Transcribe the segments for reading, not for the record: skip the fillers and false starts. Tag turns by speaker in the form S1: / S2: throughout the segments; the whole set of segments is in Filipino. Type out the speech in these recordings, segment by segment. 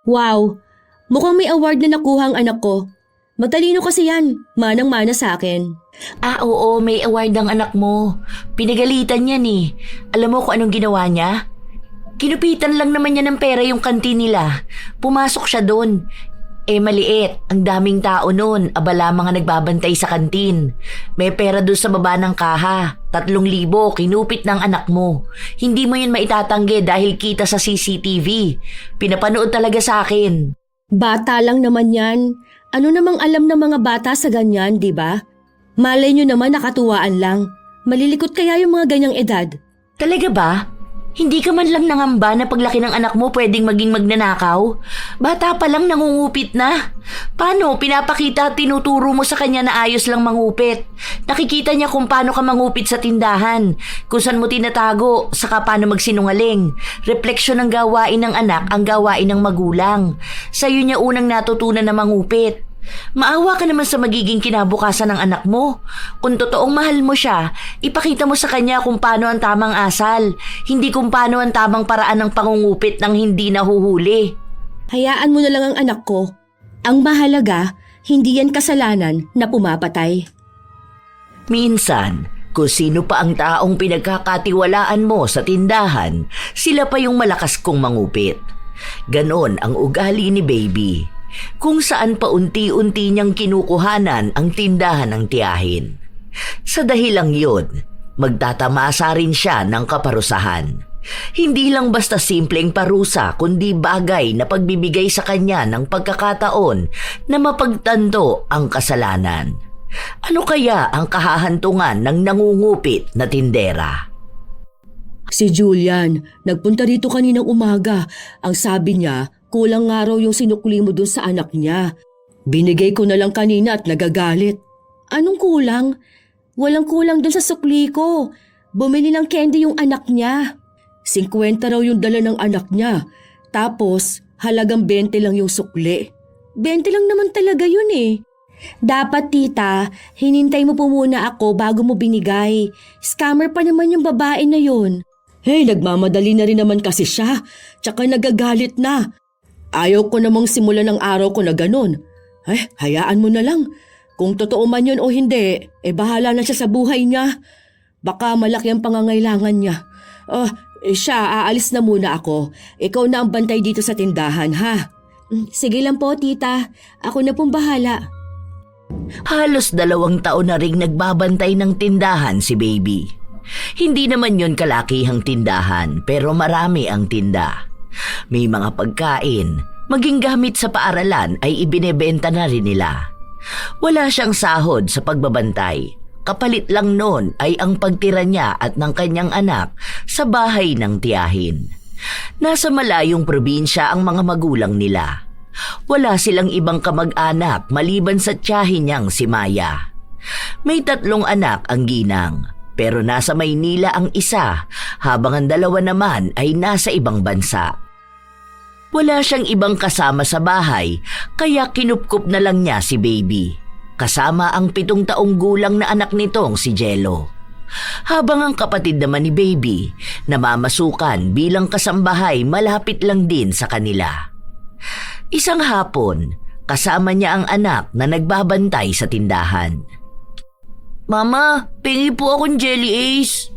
S1: Wow, mukhang may award na nakuha ang anak ko. Matalino kasi yan, manang-mana sa akin.
S2: Oo, may award ang anak mo. Pinagalitan yan eh. Alam mo kung anong ginawa niya? Kinupitan lang naman niya ng pera yung kantin nila. Pumasok siya doon. Maliit. Ang daming tao noon. Abala mga nagbabantay sa kantin. May pera doon sa baba ng kaha. 3,000 kinupit ng anak mo. Hindi mo yun maitatanggi dahil kita sa CCTV. Pinapanood talaga sa akin.
S1: Bata lang naman yan. Ano namang alam ng mga bata sa ganyan, di ba? Malay nyo naman nakatuwaan lang. Malilikot kaya yung mga ganyang edad.
S2: Talaga ba? Hindi ka man lang nangamba na paglaki ng anak mo pwedeng maging magnanakaw? Bata pa lang nangungupit na. Paano? Pinapakita at tinuturo mo sa kanya na ayos lang mangupit. Nakikita niya kung paano ka mangupit sa tindahan, kung saan mo tinatago, saka paano magsinungaling. Refleksyon ng gawain ng anak ang gawain ng magulang. Sa'yo niya unang natutunan na mangupit. Maawa ka naman sa magiging kinabukasan ng anak mo. Kung totoong mahal mo siya, ipakita mo sa kanya kung paano ang tamang asal, hindi kung paano ang tamang paraan ng pangungupit ng hindi nahuhuli.
S1: Hayaan mo na lang ang anak ko. Ang mahalaga, hindi yan kasalanan na pumapatay.
S2: Minsan, kung sino pa ang taong pinagkakatiwalaan mo sa tindahan, sila pa yung malakas kong mangupit. Ganon ang ugali ni Baby. Kung saan pa unti-unti niyang kinukuhanan ang tindahan ng tiyahin. Sa dahilang yun, magtatamasa rin siya ng kaparusahan. Hindi lang basta simpleng parusa kundi bagay na pagbibigay sa kanya ng pagkakataon na mapagtanto ang kasalanan. Ano kaya ang kahahantungan ng nangungupit na tindera?
S1: Si Julian, nagpunta rito kaninang umaga. Ang sabi niya, kulang nga raw yung sinukli mo dun sa anak niya. Binigay ko na lang kanina at nagagalit. Anong kulang? Walang kulang dun sa sukli ko. Bumili ng candy yung anak niya. 50 raw yung dala ng anak niya. Tapos, halagang 20 lang yung sukli. 20 lang naman talaga yun eh. Dapat tita, hinintay mo po muna ako bago mo binigay. Scammer pa naman yung babae na yun. Hey, nagmamadali na rin naman kasi siya. Tsaka nagagalit na. Ayaw ko namang simulan ng araw ko na ganun. Hayaan mo na lang. Kung totoo man yun o hindi, bahala na siya sa buhay niya. Baka malaki ang pangangailangan niya. Siya, aalis na muna ako. Ikaw na ang bantay dito sa tindahan, ha? Sige lang po, tita. Ako na pong bahala.
S2: Halos 2 taon na ring nagbabantay ng tindahan si Baby. Hindi naman yon kalakihang tindahan pero marami ang tinda. May mga pagkain, maging gamit sa paaralan ay ibinebenta na rin nila. Wala siyang sahod sa pagbabantay. Kapalit lang noon ay ang pagtira niya at ng kanyang anak sa bahay ng tiyahin. Nasa malayong probinsya ang mga magulang nila. Wala silang ibang kamag-anak maliban sa tiyahin niyang si Maya. May 3 anak ang ginang, pero nasa Maynila ang isa, habang ang 2 naman ay nasa ibang bansa. Wala siyang ibang kasama sa bahay, kaya kinupkup na lang niya si Baby, kasama ang 7 taong gulang na anak nitong si Jello. Habang ang kapatid naman ni Baby, namamasukan bilang kasambahay malapit lang din sa kanila. Isang hapon, kasama niya ang anak na nagbabantay sa tindahan. Mama, pingi po akong jelly ace.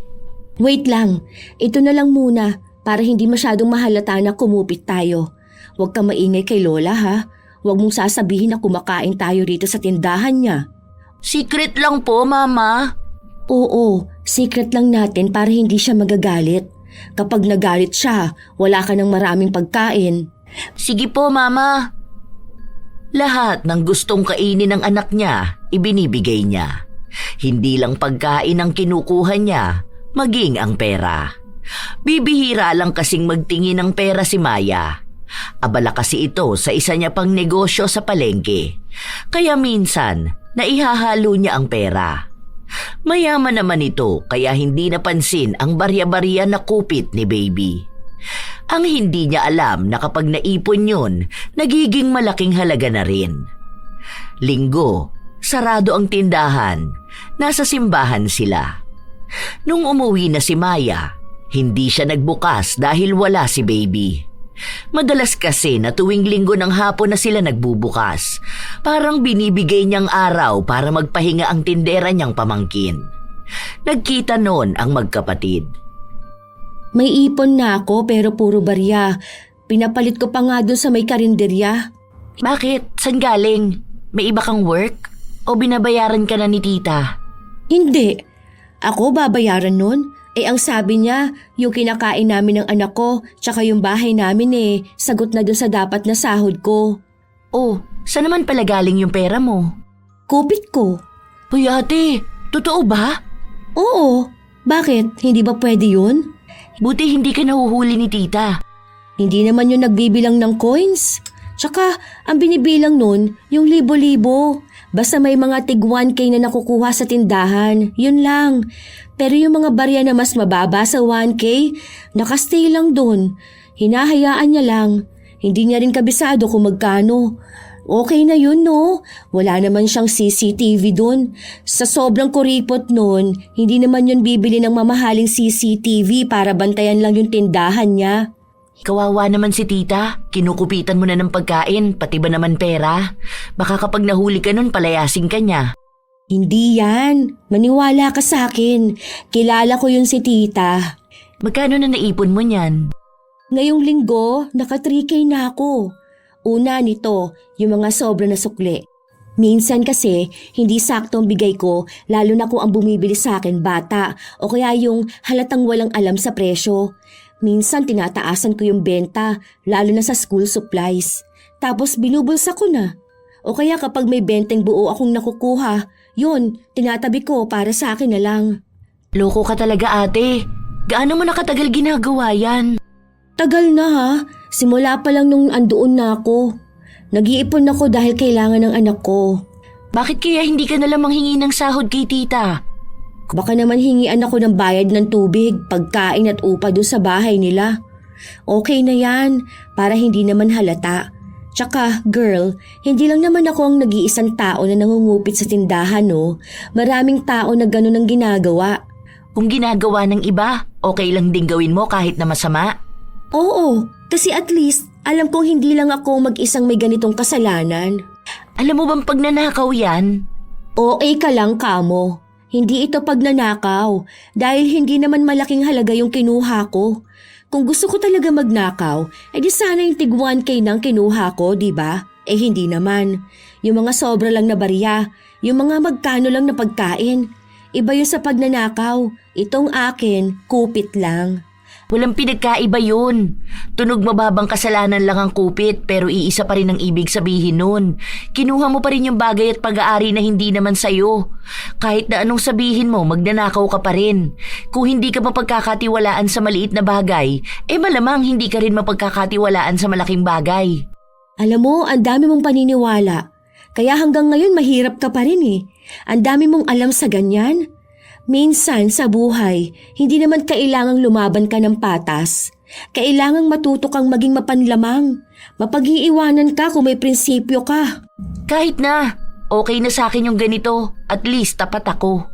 S1: Wait lang, ito na lang muna para hindi masyadong mahalata na kumupit tayo. Huwag ka maingay kay Lola ha. Huwag mong sasabihin na kumakain tayo rito sa tindahan niya.
S2: Secret lang po, Mama.
S1: Oo, secret lang natin para hindi siya magagalit. Kapag nagalit siya, wala ka ng maraming pagkain.
S2: Sige po, Mama. Lahat ng gustong kainin ng anak niya, ibinibigay niya. Hindi lang pagkain ang kinukuha niya, maging ang pera. Bibihira lang kasing magtingin ng pera si Maya. Abala kasi ito sa isa niya pang negosyo sa palengke. Kaya minsan, naihahalo niya ang pera. Mayaman naman ito kaya hindi napansin ang barya-barya na kupit ni Baby. Ang hindi niya alam na kapag naipon yun, nagiging malaking halaga na rin. Linggo, sarado ang tindahan. Nasa simbahan sila. Nung umuwi na si Maya, hindi siya nagbukas dahil wala si Baby. Madalas kasi na tuwing linggo ng hapon na sila nagbubukas. Parang binibigay niyang araw para magpahinga ang tindera niyang pamangkin. Nagkita noon ang magkapatid.
S1: May ipon na ako pero puro barya. Pinapalit ko pa nga doon sa may karinderya.
S2: Bakit? San galing? May iba kang work? O binabayaran ka na ni tita?
S1: Hindi. Ako babayaran nun. Ang sabi niya, yung kinakain namin ng anak ko, tsaka yung bahay namin sagot na doon sa dapat na sahod ko.
S2: Oh, saan naman pala galing yung pera mo?
S1: Kupit ko.
S2: Uy ate, totoo ba?
S1: Oo. Bakit? Hindi ba pwede yun?
S2: Buti hindi ka nahuhuli ni tita.
S1: Hindi naman yung nagbibilang ng coins. Tsaka, ang binibilang nun, yung libo-libo. Basta may mga tig 1K na nakukuha sa tindahan, yun lang. Pero yung mga barya na mas mababa sa 1K, nakastay lang dun. Hinahayaan niya lang. Hindi niya rin kabisado kung magkano. Okay na yun, no? Wala naman siyang CCTV dun. Sa sobrang kuripot nun, hindi naman yun bibili ng mamahaling CCTV para bantayan lang yung tindahan niya.
S2: Kawawa naman si tita, kinukupitan mo na ng pagkain, pati ba naman pera? Baka kapag nahuli ka nun, palayasin ka niya.
S1: Hindi yan. Maniwala ka sa akin. Kilala ko yun si tita.
S2: Magkano na naipon mo niyan?
S1: Ngayong linggo, naka 3K na ako. Una nito, yung mga sobra na sukli. Minsan kasi, hindi saktong bigay ko, lalo na kung ang bumibili sa akin bata o kaya yung halatang walang alam sa presyo. Minsan tinataasan ko yung benta, lalo na sa school supplies. Tapos binubulsa ko na. O kaya kapag may benteng buo akong nakukuha, yun, tinatabi ko para sa akin na lang.
S2: Loko ka talaga ate. Gaano mo nakatagal ginagawa yan?
S1: Tagal na ha. Simula pa lang nung andoon na ako. Nag-iipon ako dahil kailangan ng anak ko.
S2: Bakit kaya hindi ka nalang manghingi ng sahod kay tita?
S1: Baka naman hingian ako ng bayad ng tubig, pagkain at upa doon sa bahay nila. Okay na yan, para hindi naman halata. Tsaka, girl, hindi lang naman ako ang nag-iisang tao na nangungupit sa tindahan, no? Maraming tao na ganun ang ginagawa.
S2: Kung ginagawa ng iba, okay lang din gawin mo kahit na masama?
S1: Oo, kasi at least, alam kong hindi lang ako mag-isang may ganitong kasalanan.
S2: Alam mo bang pagnanakaw yan?
S1: Okay ka lang, kamo. Hindi ito pagnanakaw dahil hindi naman malaking halaga yung kinuha ko. Kung gusto ko talaga magnakaw, di sana yung tig 1K nang kinuha ko, di ba? Hindi naman. Yung mga sobra lang na barya, yung mga magkano lang na pagkain. Iba yun sa pagnanakaw. Itong akin, kupit lang.
S2: Walang pinagkaiba yun. Tunog mababang kasalanan lang ang kupit pero iisa pa rin ang ibig sabihin nun. Kinuha mo pa rin yung bagay at pag-aari na hindi naman sayo. Kahit na anong sabihin mo, magnanakaw ka pa rin. Kung hindi ka mapagkakatiwalaan sa maliit na bagay, malamang hindi ka rin mapagkakatiwalaan sa malaking bagay.
S1: Alam mo, ang dami mong paniniwala. Kaya hanggang ngayon mahirap ka pa rin Ang dami mong alam sa ganyan. Minsan sa buhay, hindi naman kailangang lumaban ka ng patas. Kailangang matuto kang maging mapanlamang. Mapag-iiwanan ka kung may prinsipyo ka.
S2: Kahit na, okay na sa akin yung ganito. At least tapat ako.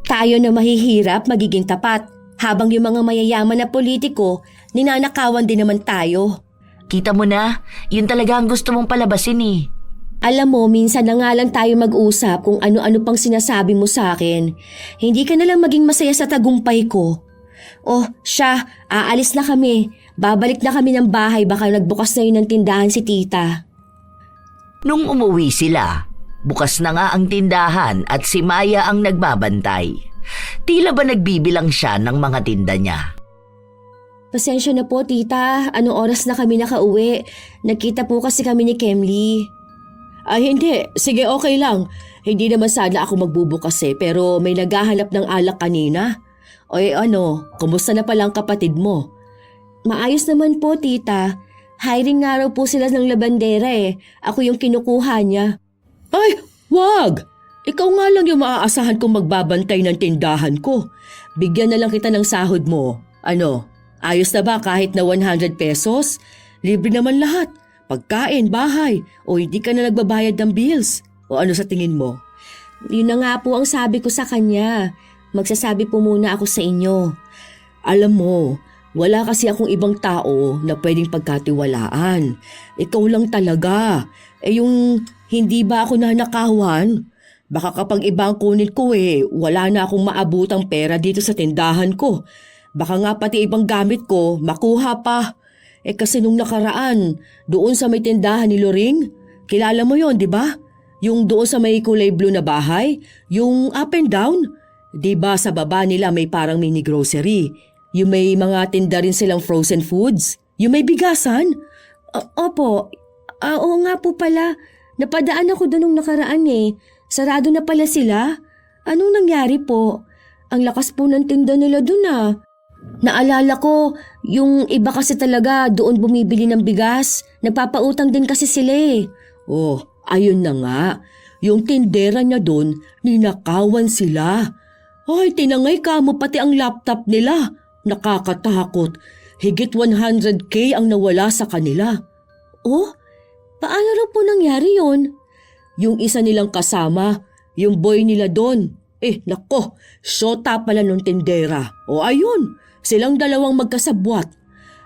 S1: Tayo na mahihirap magiging tapat. Habang yung mga mayayaman na politiko, ninanakawan din naman tayo.
S2: Kita mo na, yun talaga ang gusto mong palabasin
S1: Alam mo, minsan na nga lang tayo mag-usap kung ano-ano pang sinasabi mo sa akin. Hindi ka na lang maging masaya sa tagumpay ko. Oh, siya, aalis na kami. Babalik na kami ng bahay, baka nagbukas na yun ng tindahan si tita.
S2: Nung umuwi sila, bukas na nga ang tindahan at si Maya ang nagbabantay. Tila ba nagbibilang siya ng mga tinda niya?
S1: Pasensya na po tita, anong oras na kami nakauwi? Nagkita po kasi kami ni Kemly. Ay hindi, sige okay lang. Hindi naman sana ako magbubukas pero may naghahanap ng alak kanina. O kumusta na palang kapatid mo? Maayos naman po tita. Hiring nga raw po sila ng labandera Ako yung kinukuha niya. Ay, wag! Ikaw nga lang yung maaasahan kong magbabantay ng tindahan ko. Bigyan na lang kita ng sahod mo. Ayos na ba kahit na 100 pesos? Libre naman lahat. Pagkain, bahay, o hindi ka na nagbabayad ng bills. O ano sa tingin mo? Yun na nga po ang sabi ko sa kanya. Magsasabi po muna ako sa inyo. Alam mo, Wala kasi akong ibang tao na pwedeng pagkatiwalaan. Ikaw lang talaga. Yung hindi ba ako nanakawan? Baka kapag ibang kunin ko wala na akong maabutang pera dito sa tindahan ko. Baka nga pati ibang gamit ko makuha pa. Kasi nung nakaraan, doon sa may tindahan ni Loring, kilala mo yon, di ba? Yung doon sa may kulay blue na bahay, yung up and down. Di ba sa baba nila may parang mini grocery? Yung may mga tinda rin silang frozen foods? Yung may bigasan? Opo. Oo nga po pala. Napadaan ako doon nung nakaraan Sarado na pala sila. Anong nangyari po? Ang lakas po ng tinda nila doon Naalala ko, yung iba kasi talaga doon bumibili ng bigas. Nagpapautang din kasi sila Oh, ayun na nga. Yung tindera niya doon, ninakawan sila. Ay, tinangay ka mo pati ang laptop nila. Nakakatakot. Higit 100K ang nawala sa kanila. Oh, paano raw po nangyari yon? Yung isa nilang kasama, yung boy nila doon. Nako, syota pala nung tindera. O ayun, silang dalawang magkasabwat.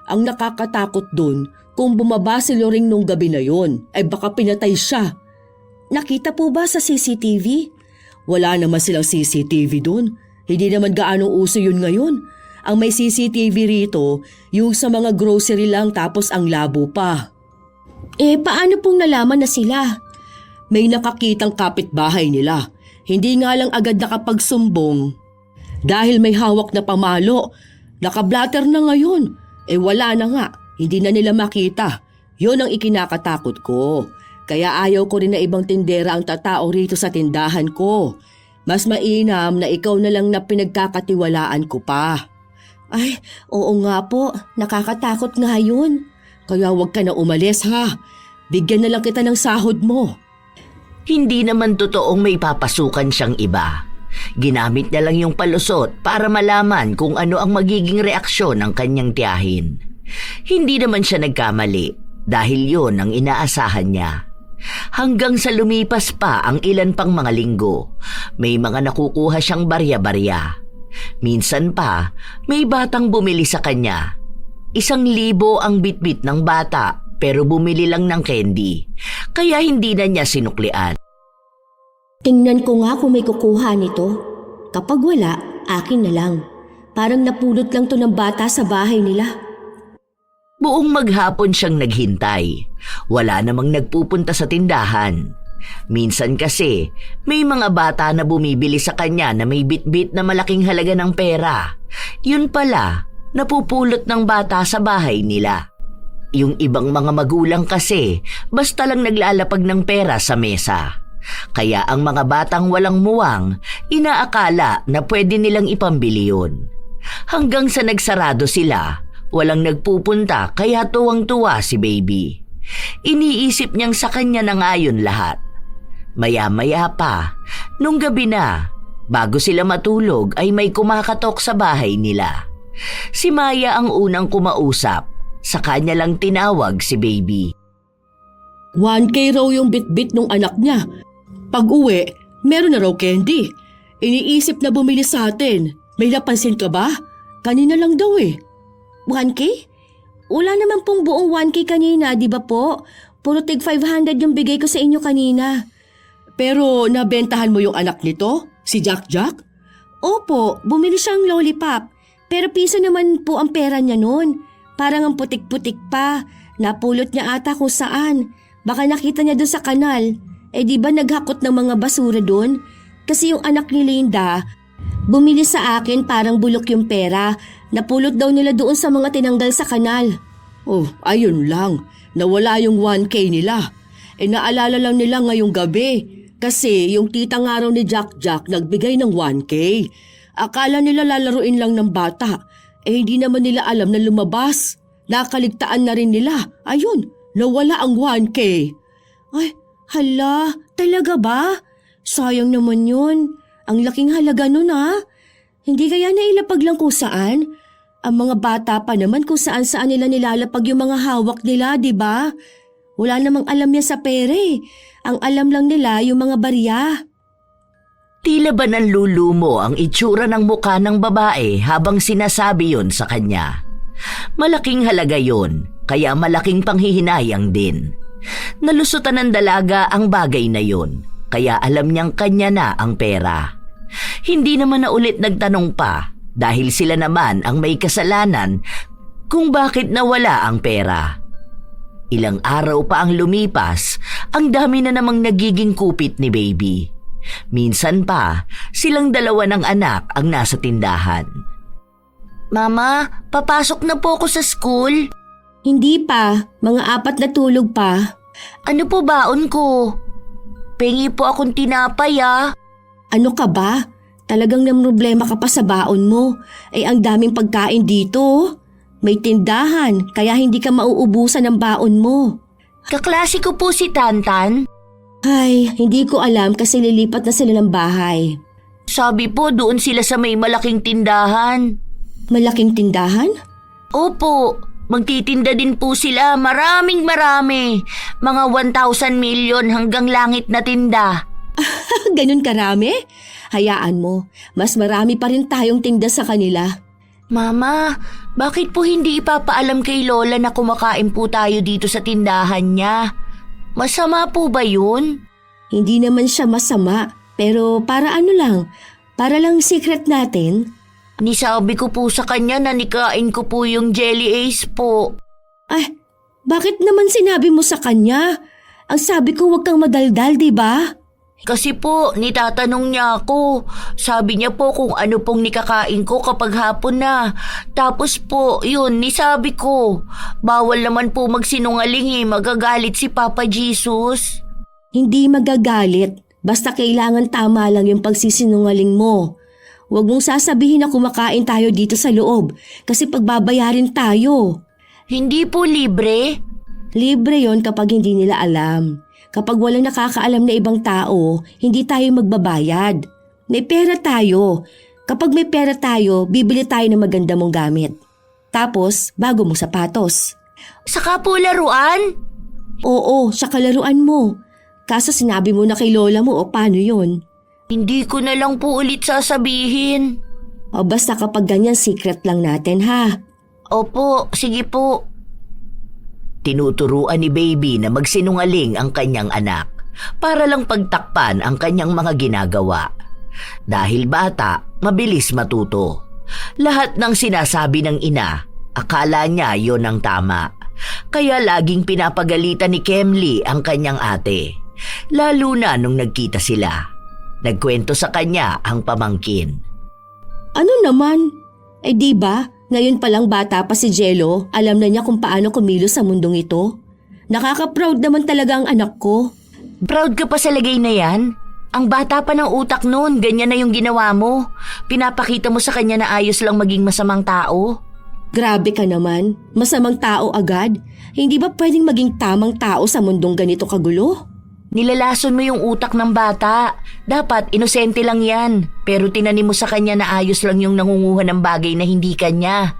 S1: Ang nakakatakot doon, kung bumaba si Loring nung gabi na yon, baka pinatay siya. Nakita po ba sa CCTV? Wala naman silang CCTV doon. Hindi naman gaano uso yun ngayon. Ang may CCTV rito, yung sa mga grocery lang tapos ang labo pa. Paano pong nalaman na sila? May nakakitang kapitbahay nila. Hindi nga lang agad nakapagsumbong. Dahil may hawak na pamalo, nakablatter na ngayon. Wala na nga, hindi na nila makita. Yun ang ikinakatakot ko. Kaya ayaw ko rin na ibang tindera ang tatao rito sa tindahan ko. Mas mainam na ikaw na lang na pinagkakatiwalaan ko pa. Ay, oo nga po. Nakakatakot nga yun. Kaya huwag ka na umalis ha. Bigyan na lang kita ng sahod mo.
S2: Hindi naman totoong may papasukan siyang iba. Ginamit niya lang yung palusot para malaman kung ano ang magiging reaksyon ng kanyang tiyahin. Hindi naman siya nagkamali dahil yon ang inaasahan niya. Hanggang sa lumipas pa ang ilan pang mga linggo, may mga nakukuha siyang barya-barya. Minsan pa, may batang bumili sa kanya. 1,000 ang bitbit ng bata pero bumili lang ng candy, kaya hindi na niya sinuklian.
S3: Tingnan ko nga kung may kukuha nito. Kapag wala, akin na lang. Parang napulot lang to ng bata sa bahay nila.
S2: Buong maghapon siyang naghintay. Wala namang nagpupunta sa tindahan. Minsan kasi, may mga bata na bumibili sa kanya na may bitbit na malaking halaga ng pera. Yun pala, napupulot ng bata sa bahay nila. Yung ibang mga magulang kasi, basta lang naglalapag ng pera sa mesa. Kaya ang mga batang walang muwang, inaakala na pwede nilang ipambili yun. Hanggang sa nagsarado sila, walang nagpupunta kaya tuwang-tuwa si Baby. Iniisip niyang sa kanya na ngayon lahat. Maya-maya pa, nung gabi na, bago sila matulog ay may kumakatok sa bahay nila. Si Maya ang unang kumausap, sa kanya lang tinawag si Baby.
S1: 1K raw yung bitbit nung anak niya. Pag uwi, meron na raw candy. Iniisip na bumili sa atin. May napansin ka ba? Kanina lang daw
S3: 1K? Wala naman pong buong 1K kanina, di ba po? Puro tig 500 yung bigay ko sa inyo kanina.
S1: Pero nabentahan mo yung anak nito? Si Jack Jack?
S3: Opo, bumili siyang lollipop. Pero piso naman po ang pera niya noon. Parang ang putik-putik pa. Napulot niya ata kung saan. Baka nakita niya doon sa kanal. Di ba naghakot ng mga basura doon? Kasi yung anak ni Linda, bumili sa akin parang bulok yung pera. Napulot daw nila doon sa mga tinanggal sa kanal.
S1: Oh, ayun lang. Nawala yung 1K nila. Naalala lang nila ngayong gabi. Kasi yung tita nga raw ni Jack Jack nagbigay ng 1K. Akala nila lalaruin lang ng bata. Hindi naman nila alam na lumabas. Nakaligtaan na rin nila. Ayun, nawala ang 1K.
S3: Ay, hala, talaga ba? Sayang naman yun. Ang laking halaga nun Hindi kaya nailapag lang kung saan? Ang mga bata pa naman kung saan-saan nila nilalapag yung mga hawak nila, di ba? Wala namang alam niya sa pere. Ang alam lang nila yung mga barya.
S2: Tila ba nanlulumo ang itsura ng mukha ng babae habang sinasabi yon sa kanya. Malaking halaga yon, kaya malaking panghihinayang din. Nalusutan ng dalaga ang bagay na yon, kaya alam niyang kanya na ang pera. Hindi naman na ulit nagtanong pa dahil sila naman ang may kasalanan kung bakit nawala ang pera. Ilang araw pa ang lumipas, ang dami na namang nagiging kupit ni Baby. Minsan pa, silang dalawa ng anak ang nasa tindahan. Mama, papasok na po ako sa school.
S3: Hindi pa, mga 4 na tulog pa.
S2: Ano po baon ko? Pengi po akong tinapay ah.
S3: Ano ka ba? Talagang namroblema ka pa sa baon mo. Ang daming pagkain dito. May tindahan, kaya hindi ka mauubusan ng baon mo.
S2: Kaklase ko po si Tantan.
S3: Ay, hindi ko alam kasi lilipat na sila ng bahay.
S2: Sabi po doon sila sa may malaking tindahan.
S3: Malaking tindahan?
S2: Opo, magtitinda din po sila, maraming marami. Mga 1,000 million hanggang langit na tinda.
S3: Ganun karami? Hayaan mo, mas marami pa rin tayong tinda sa kanila.
S2: Mama, bakit po hindi ipapaalam kay Lola na kumakain po tayo dito sa tindahan niya? Masama po ba yun?
S3: Hindi naman siya masama, pero para lang secret natin.
S2: Nisabi ko po sa kanya na nikain ko po yung Jelly Ace po.
S3: Ay, bakit naman sinabi mo sa kanya? Ang sabi ko huwag kang madaldal, di ba?
S2: Kasi po, nitatanong niya ako. Sabi niya po kung ano pong nikakain ko kapag hapon na. Tapos po, yun, nisabi ko. Bawal naman po magsinungaling magagalit si Papa Jesus.
S3: Hindi magagalit, basta kailangan tama lang yung pagsisinungaling mo. Huwag mong sasabihin na kumakain tayo dito sa loob kasi pagbabayarin tayo.
S2: Hindi po libre?
S3: Libre yon kapag hindi nila alam. Kapag walang nakakaalam na ibang tao, hindi tayo magbabayad. May pera tayo. Kapag may pera tayo, bibili tayo ng maganda mong gamit. Tapos, bago mong sapatos.
S2: Saka po laruan?
S3: Oo, sa kalaruan mo. Kaso sinabi mo na kay lola mo o paano yon?
S2: Hindi ko na lang po ulit sasabihin.
S3: O basta kapag ganyan secret lang natin ha.
S2: Opo, sige po. Tinuturuan ni Baby na magsinungaling ang kanyang anak para lang pagtakpan ang kanyang mga ginagawa. Dahil bata, mabilis matuto. Lahat ng sinasabi ng ina, akala niya yon ang tama. Kaya laging pinapagalitan ni Kemli ang kanyang ate. Lalo na nung nagkita sila. Nagkwento sa kanya ang pamangkin.
S3: Ano naman? Di ba? Ngayon palang bata pa si Jello, alam na niya kung paano kumilos sa mundong ito. Nakaka-proud naman talaga ang anak ko.
S2: Proud ka pa sa lagay na yan? Ang bata pa ng utak noon, ganyan na yung ginawa mo. Pinapakita mo sa kanya na ayos lang maging masamang tao.
S3: Grabe ka naman, masamang tao agad. Hindi ba pwedeng maging tamang tao sa mundong ganito kagulo?
S2: Nilalason mo yung utak ng bata. Dapat inosente lang yan. Pero tinanim mo sa kanya na ayos lang yung nangunguha ng bagay na hindi kanya.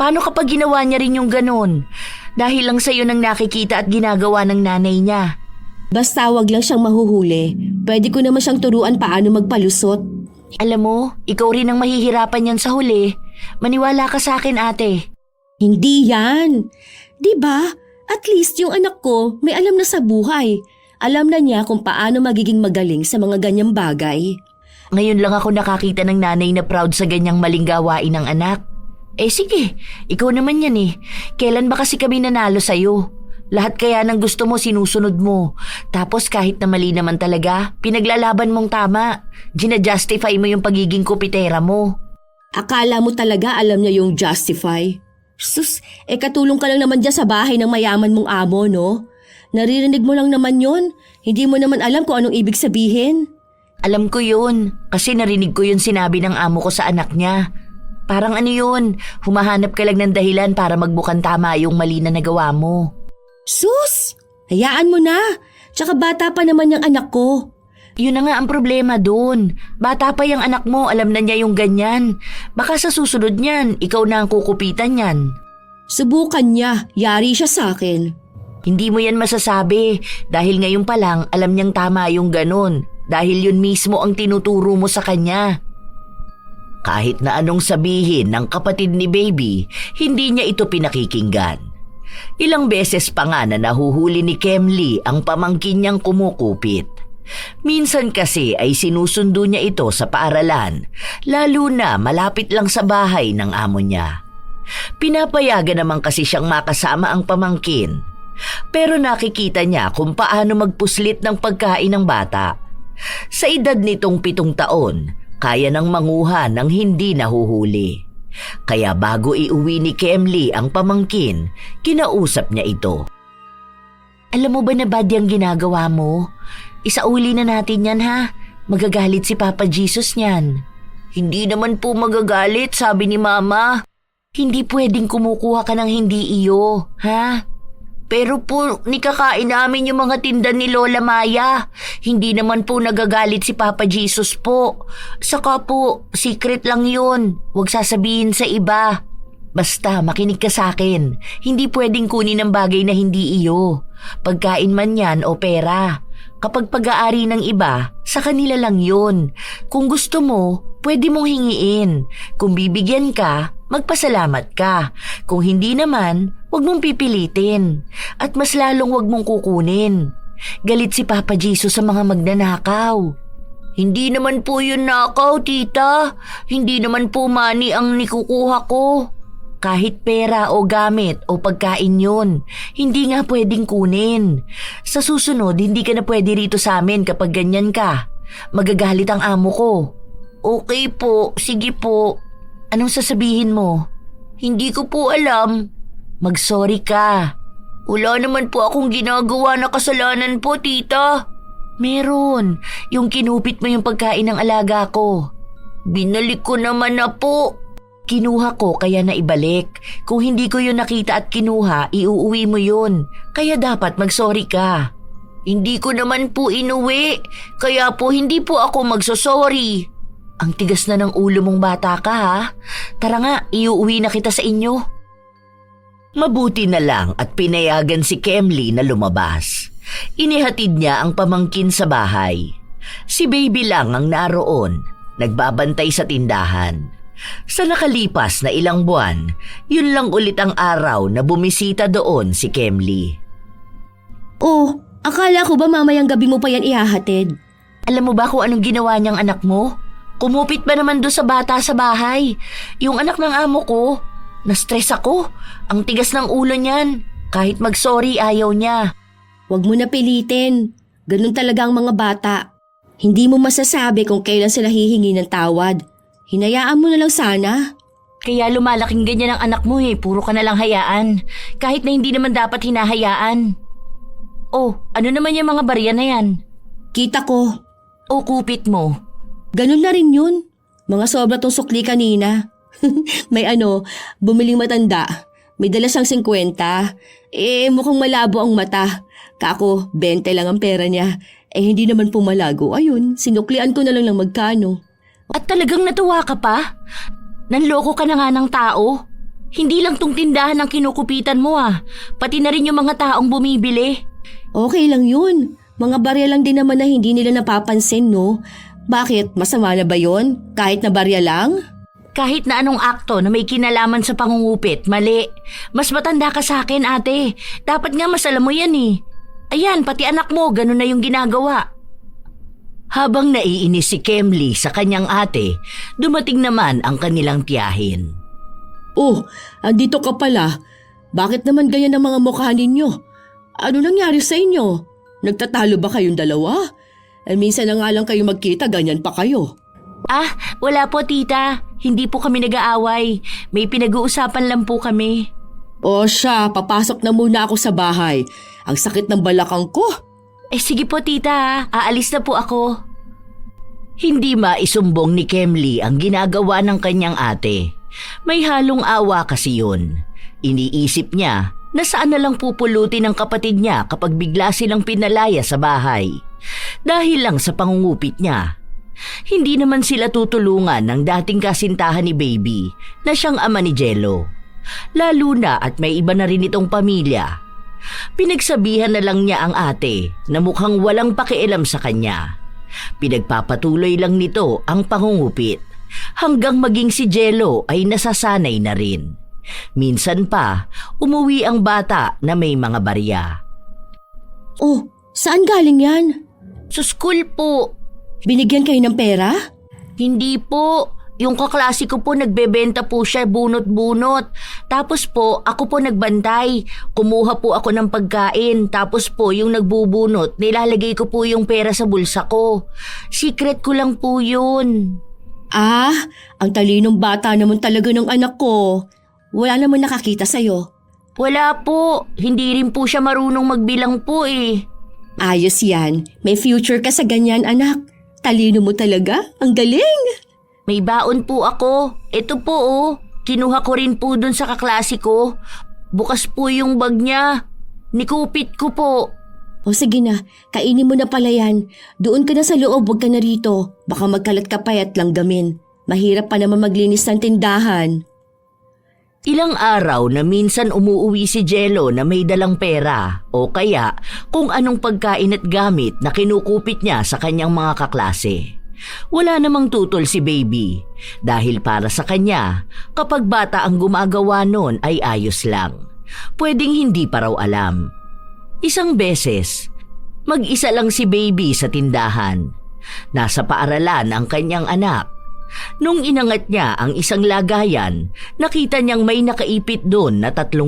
S2: Paano kapag ginawa niya rin yung ganon? Dahil lang sa'yo nang nakikita at ginagawa ng nanay niya.
S3: Basta wag lang siyang mahuhuli. Pwede ko naman siyang turuan paano magpalusot.
S2: Alam mo, ikaw rin ang mahihirapan yan sa huli. Maniwala ka sa akin, ate.
S3: Hindi yan. Diba? At least yung anak ko may alam na sa buhay. Alam na niya kung paano magiging magaling sa mga ganyang bagay.
S2: Ngayon lang ako nakakita ng nanay na proud sa ganyang maling gawain ng anak. Sige, ikaw naman yan eh. Kailan ba kasi kami nanalo sa'yo? Lahat kaya ng gusto mo sinusunod mo. Tapos kahit na mali naman talaga, pinaglalaban mong tama. Gina-justify mo yung pagiging kupitera mo.
S3: Akala mo talaga alam niya yung justify? Sus, katulong ka lang naman dyan sa bahay ng mayaman mong amo, no? Naririnig mo lang naman yon. Hindi mo naman alam kung anong ibig sabihin.
S2: Alam ko yun, kasi narinig ko yun sinabi ng amo ko sa anak niya. Parang ano yun, humahanap ka lang ng dahilan para magbukang tama yung mali na nagawa mo.
S3: Sus! Hayaan mo na. Tsaka bata pa naman yung anak ko.
S2: Yun na nga ang problema doon. Bata pa yung anak mo, alam na niya yung ganyan. Baka sa susunod niyan, ikaw na ang kukupitan niyan.
S3: Subukan niya, yari siya sa akin.
S2: Hindi mo yan masasabi dahil ngayon pa lang alam niyang tama yung ganon. Dahil yun mismo ang tinuturo mo sa kanya. Kahit na anong sabihin ng kapatid ni Baby, hindi niya ito pinakikinggan. Ilang beses pa nga na nahuhuli ni Kemli ang pamangkin niyang kumukupit. Minsan kasi ay sinusundo niya ito sa paaralan, lalo na malapit lang sa bahay ng amo niya. Pinapayagan naman kasi siyang makasama ang pamangkin. Pero nakikita niya kung paano magpuslit ng pagkain ng bata. Sa edad nitong 7 taon, kaya nang manguha ng hindi nahuhuli. Kaya bago iuwi ni Kemli ang pamangkin, kinausap niya ito. Alam mo ba na bad yung ginagawa mo? Isauli na natin yan ha. Magagalit si Papa Jesus niyan. Hindi naman po magagalit, sabi ni Mama. Hindi pwedeng kumukuha ka ng hindi iyo, ha? Pero po, nikakain namin yung mga tinda ni Lola Maya. Hindi naman po nagagalit si Papa Jesus po. Saka po, secret lang yun. Huwag sasabihin sa iba. Basta, makinig ka sa akin. Hindi pwedeng kunin ng bagay na hindi iyo. Pagkain man yan o pera. Kapag pag-aari ng iba, sa kanila lang yun. Kung gusto mo, pwede mong hingiin. Kung bibigyan ka, magpasalamat ka. Kung hindi naman, huwag mong pipilitin. At mas lalong huwag mong kukunin. Galit si Papa Jesus sa mga magnanakaw. Hindi naman po yun nakaw, tita. Hindi naman po money ang nikukuha ko. Kahit pera o gamit o pagkain yun, hindi nga pwedeng kunin. Sa susunod, hindi ka na pwede rito sa amin kapag ganyan ka. Magagalit ang amo ko. Okay po, sige po. Anong sasabihin mo? Hindi ko po alam. Mag-sorry ka. Wala naman po akong ginagawa na kasalanan po, tita. Meron. Yung kinupit mo yung pagkain ng alaga ko. Binalik ko naman na po. Kinuha ko kaya naibalik. Kung hindi ko yun nakita at kinuha, iuuwi mo yun. Kaya dapat mag-sorry ka. Hindi ko naman po inuwi. Kaya po hindi po ako magsosorry. Ang tigas na ng ulo mong bata ka ha. Tara nga, iuuwi na kita sa inyo. Mabuti na lang at pinayagan si Kemli na lumabas. Inihatid niya ang pamangkin sa bahay. Si Baby lang ang naroon, nagbabantay sa tindahan. Sa nakalipas na ilang buwan, yun lang ulit ang araw na bumisita doon si Kemli.
S3: Oh, akala ko ba mamayang gabi mo pa yan ihahatid?
S2: Alam mo ba kung anong ginawa niyang anak mo? Kumupit ba naman doon sa bata sa bahay? Yung anak ng amo ko. Na-stress ako. Ang tigas ng ulo niyan. Kahit mag-sorry ayaw niya.
S3: Huwag mo na pilitin. Ganun talaga ang mga bata. Hindi mo masasabi kung kailan sila hihingi ng tawad. Hinayaan mo na lang sana.
S2: Kaya lumalaking ganyan ang anak mo puro ka na lang hayaan. Kahit na hindi naman dapat hinahayaan. Oh, ano naman yung mga barya na yan?
S3: Kita ko.
S2: O kupit mo?
S3: Ganun na rin yun. Mga sobra tong sukli kanina. May bumiling matanda. May dala siyang 50. Mukhang malabo ang mata. Kako, 20 lang ang pera niya. Hindi naman pumalago. Ayun, sinuklian ko na lang ng magkano.
S2: At talagang natuwa ka pa? Nanloko ka na nga ng tao? Hindi lang tong tindahan ang kinukupitan mo pati na rin yung mga taong bumibili.
S3: Okay lang yun. Mga barya lang din naman na hindi nila napapansin, no? Bakit? Masama na ba yun? Kahit na barya lang?
S2: Kahit na anong akto na may kinalaman sa pangungupit, mali. Mas matanda ka sa akin, ate. Dapat nga mas alam mo yan Ayan, pati anak mo, ganun na yung ginagawa. Habang naiinis si Kemli sa kanyang ate, dumating naman ang kanilang tiyahin.
S1: Oh, andito ka pala. Bakit naman ganyan ang mga mukha ninyo? Ano nangyari sa inyo? Nagtatalo ba kayong dalawa? Minsan na nga lang kayo magkita, ganyan pa kayo.
S2: Wala po tita. Hindi po kami nag-aaway. May pinag-uusapan lang po kami.
S1: O siya, papasok na muna ako sa bahay. Ang sakit ng balakang ko.
S2: Sige po tita, aalis na po ako. Hindi maisumbong ni Kemli ang ginagawa ng kanyang ate. May halong awa kasi yun. Iniisip niya na saan na lang pupulutin ng kapatid niya kapag bigla silang pinalaya sa bahay. Dahil lang sa pangungupit niya. Hindi naman sila tutulungan ng dating kasintahan ni Baby na siyang ama ni Jello. Lalo na at may iba na rin itong pamilya. Pinagsabihan na lang niya ang ate na mukhang walang pakialam sa kanya. Pinagpapatuloy lang nito ang pangungupit. Hanggang maging si Jello ay nasasanay na rin. Minsan pa, umuwi ang bata na may mga barya.
S3: Oh, saan galing yan?
S2: Sa school po.
S3: Binigyan kayo ng pera?
S2: Hindi po. Yung kaklase ko po nagbebenta po siya bunot-bunot. Tapos po ako po nagbantay. Kumuha po ako ng pagkain. Tapos po yung nagbubunot, nilalagay ko po yung pera sa bulsa ko. Secret ko lang po yun.
S3: Ah, ang talinong bata naman talaga ng anak ko. Wala naman nakakita sa'yo.
S2: Wala po. Hindi rin po siya marunong magbilang po eh.
S3: Ayos yan. May future ka sa ganyan, anak. Talino mo talaga. Ang galing!
S2: May baon po ako. Ito po oh. Kinuha ko rin po dun sa kaklase ko. Bukas po yung bag niya. Nikupit ko po.
S3: O sige na, kainin mo na pala yan. Doon ka na sa loob, huwag ka na rito. Baka magkalat ka pa at langgamin. Mahirap pa naman maglinis ng tindahan.
S2: Ilang araw na minsan umuuwi si Jello na may dalang pera o kaya kung anong pagkain at gamit na kinukupit niya sa kanyang mga kaklase. Wala namang tutol si Baby dahil para sa kanya kapag bata ang gumagawa nun ay ayos lang. Pwedeng hindi pa raw alam. Isang beses, mag-isa lang si Baby sa tindahan. Nasa paaralan ang kanyang anak. Nung inangat niya ang isang lagayan, nakita niyang may nakaipit doon na 3,000.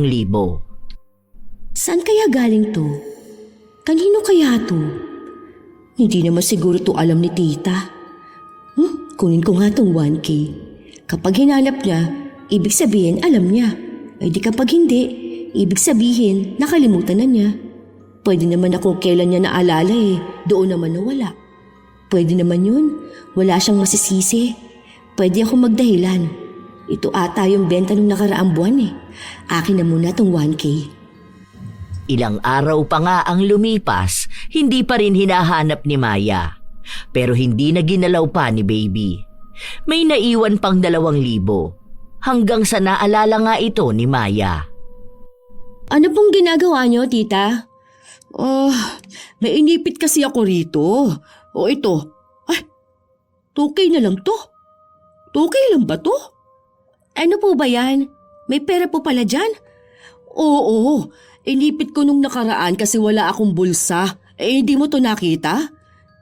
S3: Saan kaya galing to? Kanino kaya to? Hindi naman siguro to alam ni tita. Kunin ko nga tong 1K. Kapag hinanap niya, ibig sabihin alam niya. Ay di kapag hindi, ibig sabihin nakalimutan na niya. Pwede naman ako kailan niya naalala doon naman nawala. Pwede naman yun, wala siyang masisisi. Pwede ako magdahilan. Ito ata yung benta nung nakaraang buwan Akin na muna tong 1K.
S2: Ilang araw pa nga ang lumipas, hindi pa rin hinahanap ni Maya. Pero hindi na ginalaw pa ni Baby. May naiwan pang 2,000 hanggang sa naalala nga ito ni Maya.
S3: Ano pong ginagawa niyo, tita?
S1: May inipit kasi ako rito. O ito. Ay, 2K na lang to. 2K lang ba to?
S3: Ano po ba yan? May pera po pala dyan?
S1: Oo, inipit ko nung nakaraan kasi wala akong bulsa. Hindi mo to nakita?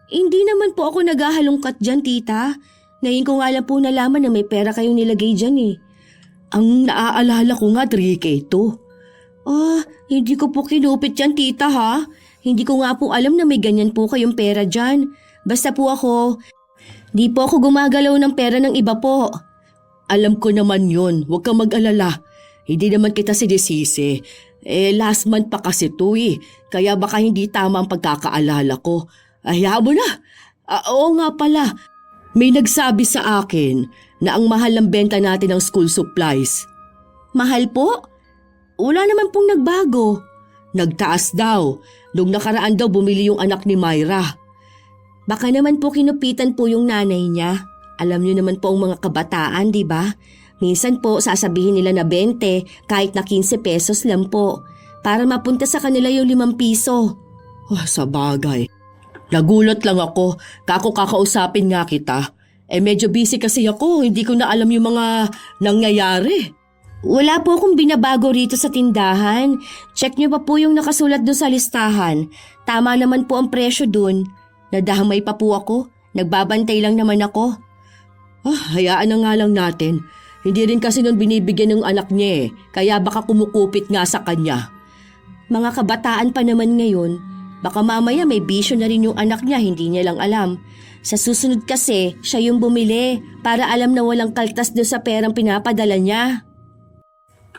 S3: Hindi naman po ako naghahalongkat dyan, tita. Ngayon ko nga lang po nalaman na may pera kayong nilagay dyan
S1: Ang naaalala ko nga 3K to.
S3: Hindi ko po kinupit yan, tita ha. Hindi ko nga po alam na may ganyan po kayong pera dyan. Basta po ako, di po ako gumagalaw ng pera ng iba po.
S1: Alam ko naman yun, huwag kang mag-alala. Hindi naman kita sinisisi. Last month pa kasi to kaya baka hindi tama ang pagkakaalala ko. Hayaan mo na. Oo nga pala, may nagsabi sa akin na ang mahal ng benta natin ng school supplies.
S3: Mahal po? Wala naman pong nagbago.
S1: Nagtaas daw. Nung nakaraan daw bumili yung anak ni Myra.
S3: Baka naman po kinupitan po yung nanay niya. Alam niyo naman po ang mga kabataan, di ba? Minsan po sasabihin nila na 20 kahit na 15 pesos lang po. Para mapunta sa kanila yung 5 piso.
S1: Sa bagay. Nagulat lang ako. Kakausapin nga kita. Medyo busy kasi ako. Hindi ko na alam yung mga nangyayari.
S3: Wala po akong binabago rito sa tindahan. Check niyo pa po yung nakasulat doon sa listahan. Tama naman po ang presyo doon. Nadahamay pa po ako. Nagbabantay lang naman ako.
S1: Hayaan na nga lang natin. Hindi rin kasi nun binibigyan ng anak niya kaya baka kumukupit nga sa kanya.
S3: Mga kabataan pa naman ngayon. Baka mamaya may bisyo na rin yung anak niya, hindi niya lang alam. Sa susunod kasi, siya yung bumili para alam na walang kaltas doon sa perang pinapadala niya.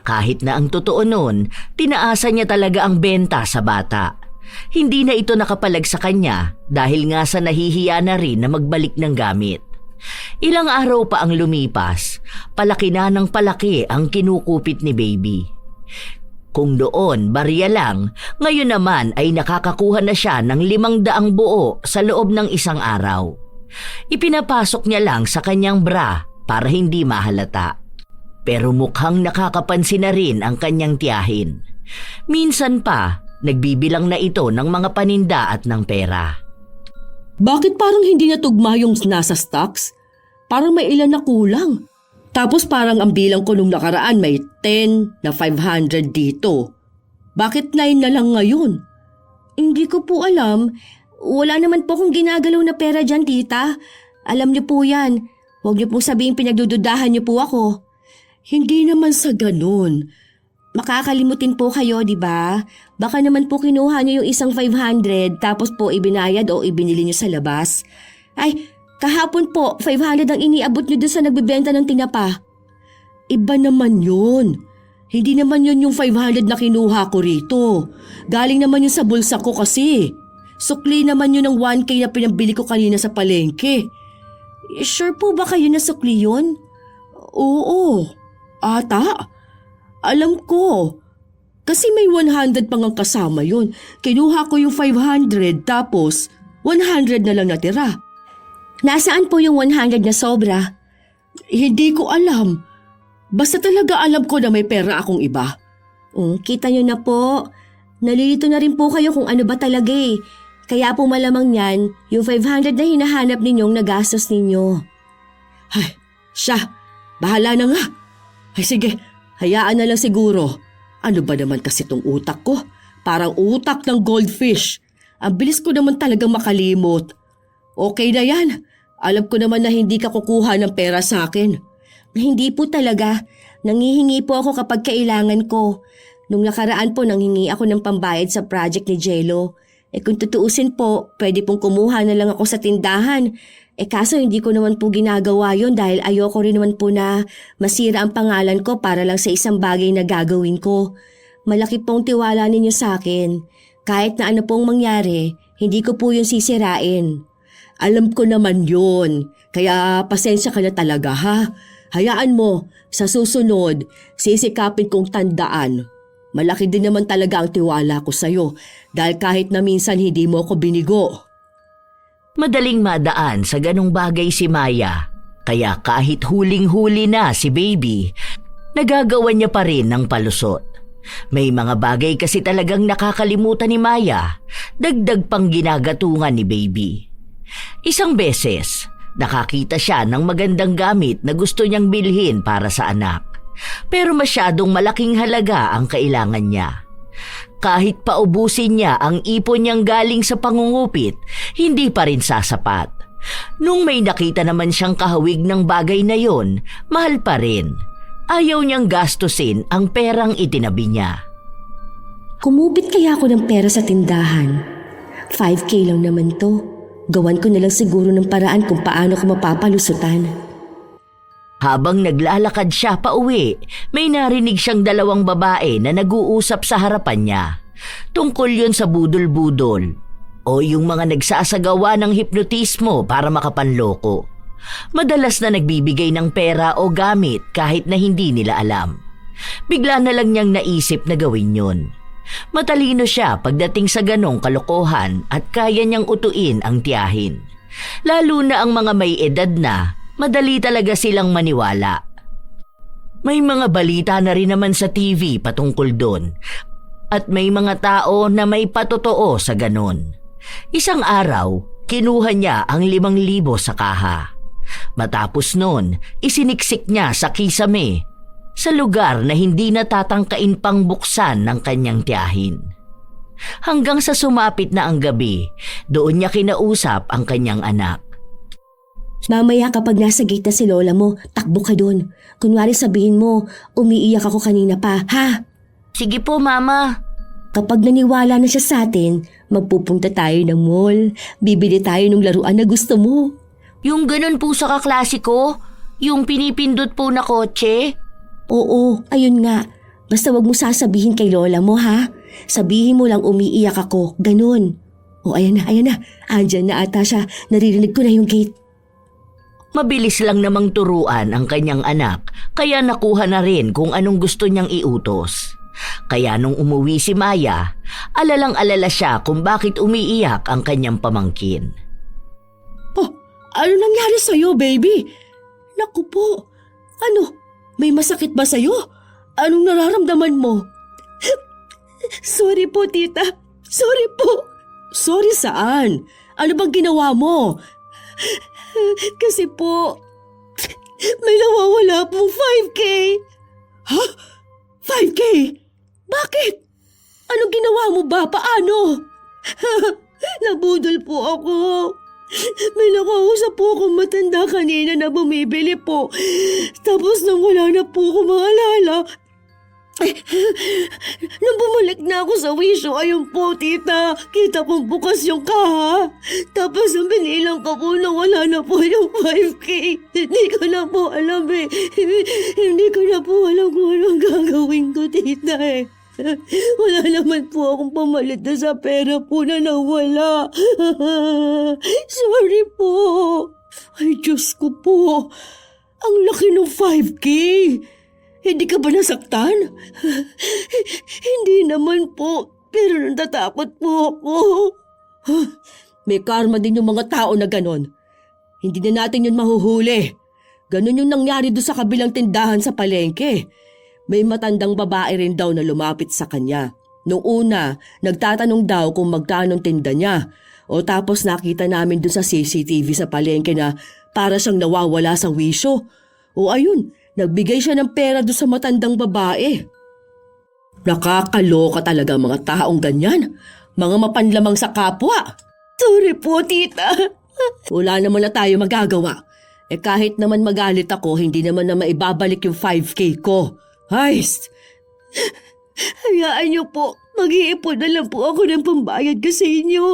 S2: Kahit na ang totoo nun, tinaasan niya talaga ang benta sa bata. Hindi na ito nakapalag sa kanya dahil nga sa nahihiya na rin na magbalik ng gamit. Ilang araw pa ang lumipas, palaki na ng palaki ang kinukupit ni Baby. Kung doon barya lang, ngayon naman ay nakakakuha na siya ng 500 buo sa loob ng isang araw. Ipinapasok niya lang sa kanyang bra para hindi mahalata. Pero mukhang nakakapansin na rin ang kanyang tiyahin. Minsan pa, nagbibilang na ito ng mga paninda at ng pera.
S1: Bakit parang hindi natugma yung nasa stocks? Parang may ilan na kulang. Tapos parang ang bilang ko nung nakaraan may 10 na 500 dito. Bakit 9 na lang ngayon?
S3: Hindi ko po alam. Wala naman po akong ginagalaw na pera dyan, tita. Alam niyo po yan. Huwag niyo pong sabihin pinagdududahan niyo po ako.
S1: Hindi naman sa ganun.
S3: Makakalimutin po kayo, di ba? Baka naman po kinuha niyo yung isang 500 tapos po ibinayad o ibinili niyo sa labas. Ay, kahapon po, 500 ang iniabot niyo doon sa nagbebenta ng tinapa.
S1: Iba naman yun. Hindi naman yun yung 500 na kinuha ko rito. Galing naman yun sa bulsa ko kasi. Sukli naman yun ng 1K na pinabili ko kanina sa palengke.
S3: Sure po ba kayo na sukli yun?
S1: Oo. Ata. Alam ko. Kasi may 100 pang ang kasama yun. Kinuha ko yung 500 tapos 100 na lang natira.
S3: Nasaan po yung 100 na sobra?
S1: Hindi ko alam. Basta talaga alam ko na may pera akong iba.
S3: Kita nyo na po. Nalilito na rin po kayo kung ano ba talaga eh. Kaya po malamang yan, yung 500 na hinahanap ninyong nagastos ninyo.
S1: Ay, siya. Bahala na nga. Ay sige, hayaan na lang siguro. Ano ba naman kasi tong utak ko? Parang utak ng goldfish. Ang bilis ko naman talagang makalimot. Okay na yan. Alam ko naman na hindi ka kukuha ng pera sa akin.
S3: Hindi po talaga. Nangihingi po ako kapag kailangan ko. Nung nakaraan po nanghingi ako ng pambayad sa project ni Jello. Kung tutuusin po, pwede pong kumuha na lang ako sa tindahan. Kaso hindi ko naman po ginagawa yon dahil ayoko rin naman po na masira ang pangalan ko para lang sa isang bagay na gagawin ko. Malaki pong tiwala ninyo sa akin. Kahit na ano pong mangyari, hindi ko po yun sisirain.
S1: Alam ko naman yun. Kaya pasensya ka na talaga ha. Hayaan mo, sa susunod, sisikapin kong tandaan. Malaki din naman talaga ang tiwala ko sa'yo dahil kahit na minsan hindi mo ako binigo.
S2: Madaling madaan sa ganong bagay si Maya, kaya kahit huling-huli na si Baby, nagagawa niya pa rin ng palusot. May mga bagay kasi talagang nakakalimutan ni Maya, dagdag pang ginagatungan ni Baby. Isang beses, nakakita siya ng magandang gamit na gusto niyang bilhin para sa anak. Pero masyadong malaking halaga ang kailangan niya. Kahit paubusin niya ang ipon niyang galing sa pangungupit, hindi pa rin sasapat. Nung may nakita naman siyang kahawig ng bagay na yon, mahal pa rin. Ayaw niyang gastusin ang perang itinabi niya.
S3: Kumupit kaya ako ng pera sa tindahan. 5K lang naman to. Gawan ko na lang siguro ng paraan kung paano ko mapapalusutan.
S2: Habang naglalakad siya pa uwi, may narinig siyang dalawang babae na nag-uusap sa harapan niya. Tungkol yun sa budol-budol o yung mga nagsasagawa ng hipnotismo para makapanloko. Madalas na nagbibigay ng pera o gamit kahit na hindi nila alam. Bigla na lang niyang naisip na gawin yun. Matalino siya pagdating sa ganong kalokohan at kaya niyang utuin ang tiyahin. Lalo na ang mga may edad na, madali talaga silang maniwala. May mga balita na rin naman sa TV patungkol doon at may mga tao na may patotoo sa ganon. Isang araw, kinuha niya ang 5,000 sa kaha. Matapos noon, isiniksik niya sa kisame sa lugar na hindi natatangkain pang buksan ng kanyang tiyahin. Hanggang sa sumapit na ang gabi, doon niya kinausap ang kanyang anak.
S3: Mamaya kapag nasa gate na si lola mo, takbo ka dun. Kunwari sabihin mo, umiiyak ako kanina pa, ha?
S2: Sige po, Mama.
S3: Kapag naniwala na siya sa atin, magpupunta tayo ng mall. Bibili tayo ng laruan na gusto mo.
S2: Yung ganun po sa kaklasiko? Yung pinipindot po na kotse?
S3: Oo, ayun nga. Basta wag mo sasabihin kay lola mo, ha? Sabihin mo lang umiiyak ako, ganun. O ayan na. Andyan na ata siya. Naririnig ko na yung gate.
S2: Mabilis lang namang turuan ang kanyang anak, kaya nakuha na rin kung anong gusto niyang iutos. Kaya nung umuwi si Maya, alalang-alala siya kung bakit umiiyak ang kanyang pamangkin.
S1: Oh, ano nangyari sa'yo, baby? Naku po, ano, may masakit ba sa'yo? Anong nararamdaman mo?
S3: Sorry po, tita. Sorry po.
S1: Sorry saan? Ano bang ginawa mo?
S3: Kasi po,
S1: May nawawala pong 5K. Ha? 5K? Bakit? Anong ginawa mo ba? Paano? Nabudol po ako. May nakausap po akong matanda kanina na bumibili po. Tapos nang wala na po ako maalala. Nung bumalik na ako sa wisyo, ayun po, tita. Kita kong bukas yung kaha. Tapos nung binilang ko po na wala na po yung 5K. Hindi ko na po alam eh. Hindi ko na po alam kung anong gagawin ko, tita eh. Wala naman po akong pamalit na sa pera po na nawala. Sorry po. Ay, Diyos ko po. Ang laki ng 5K. Hindi ka ba nasaktan? Hindi naman po. Pero natatakot po ako. May karma din yung mga tao na ganon. Hindi na natin yun mahuhuli. Ganon yung nangyari doon sa kabilang tindahan sa palengke. May matandang babae rin daw na lumapit sa kanya. Noong una, nagtatanong daw kung magkano tinda niya. O tapos nakita namin dun sa CCTV sa palengke na para siyang nawawala sa wisyo. O ayun, nagbigay siya ng pera doon sa matandang babae. Nakakaloka talaga mga taong ganyan. Mga mapanlamang sa kapwa. Sorry po, tita. Wala naman na tayo magagawa. Kahit naman magalit ako, hindi naman na maibabalik yung 5K ko. Heist! Hayaan niyo po, mag-iipon na lang po ako ng pambayad ko sa inyo.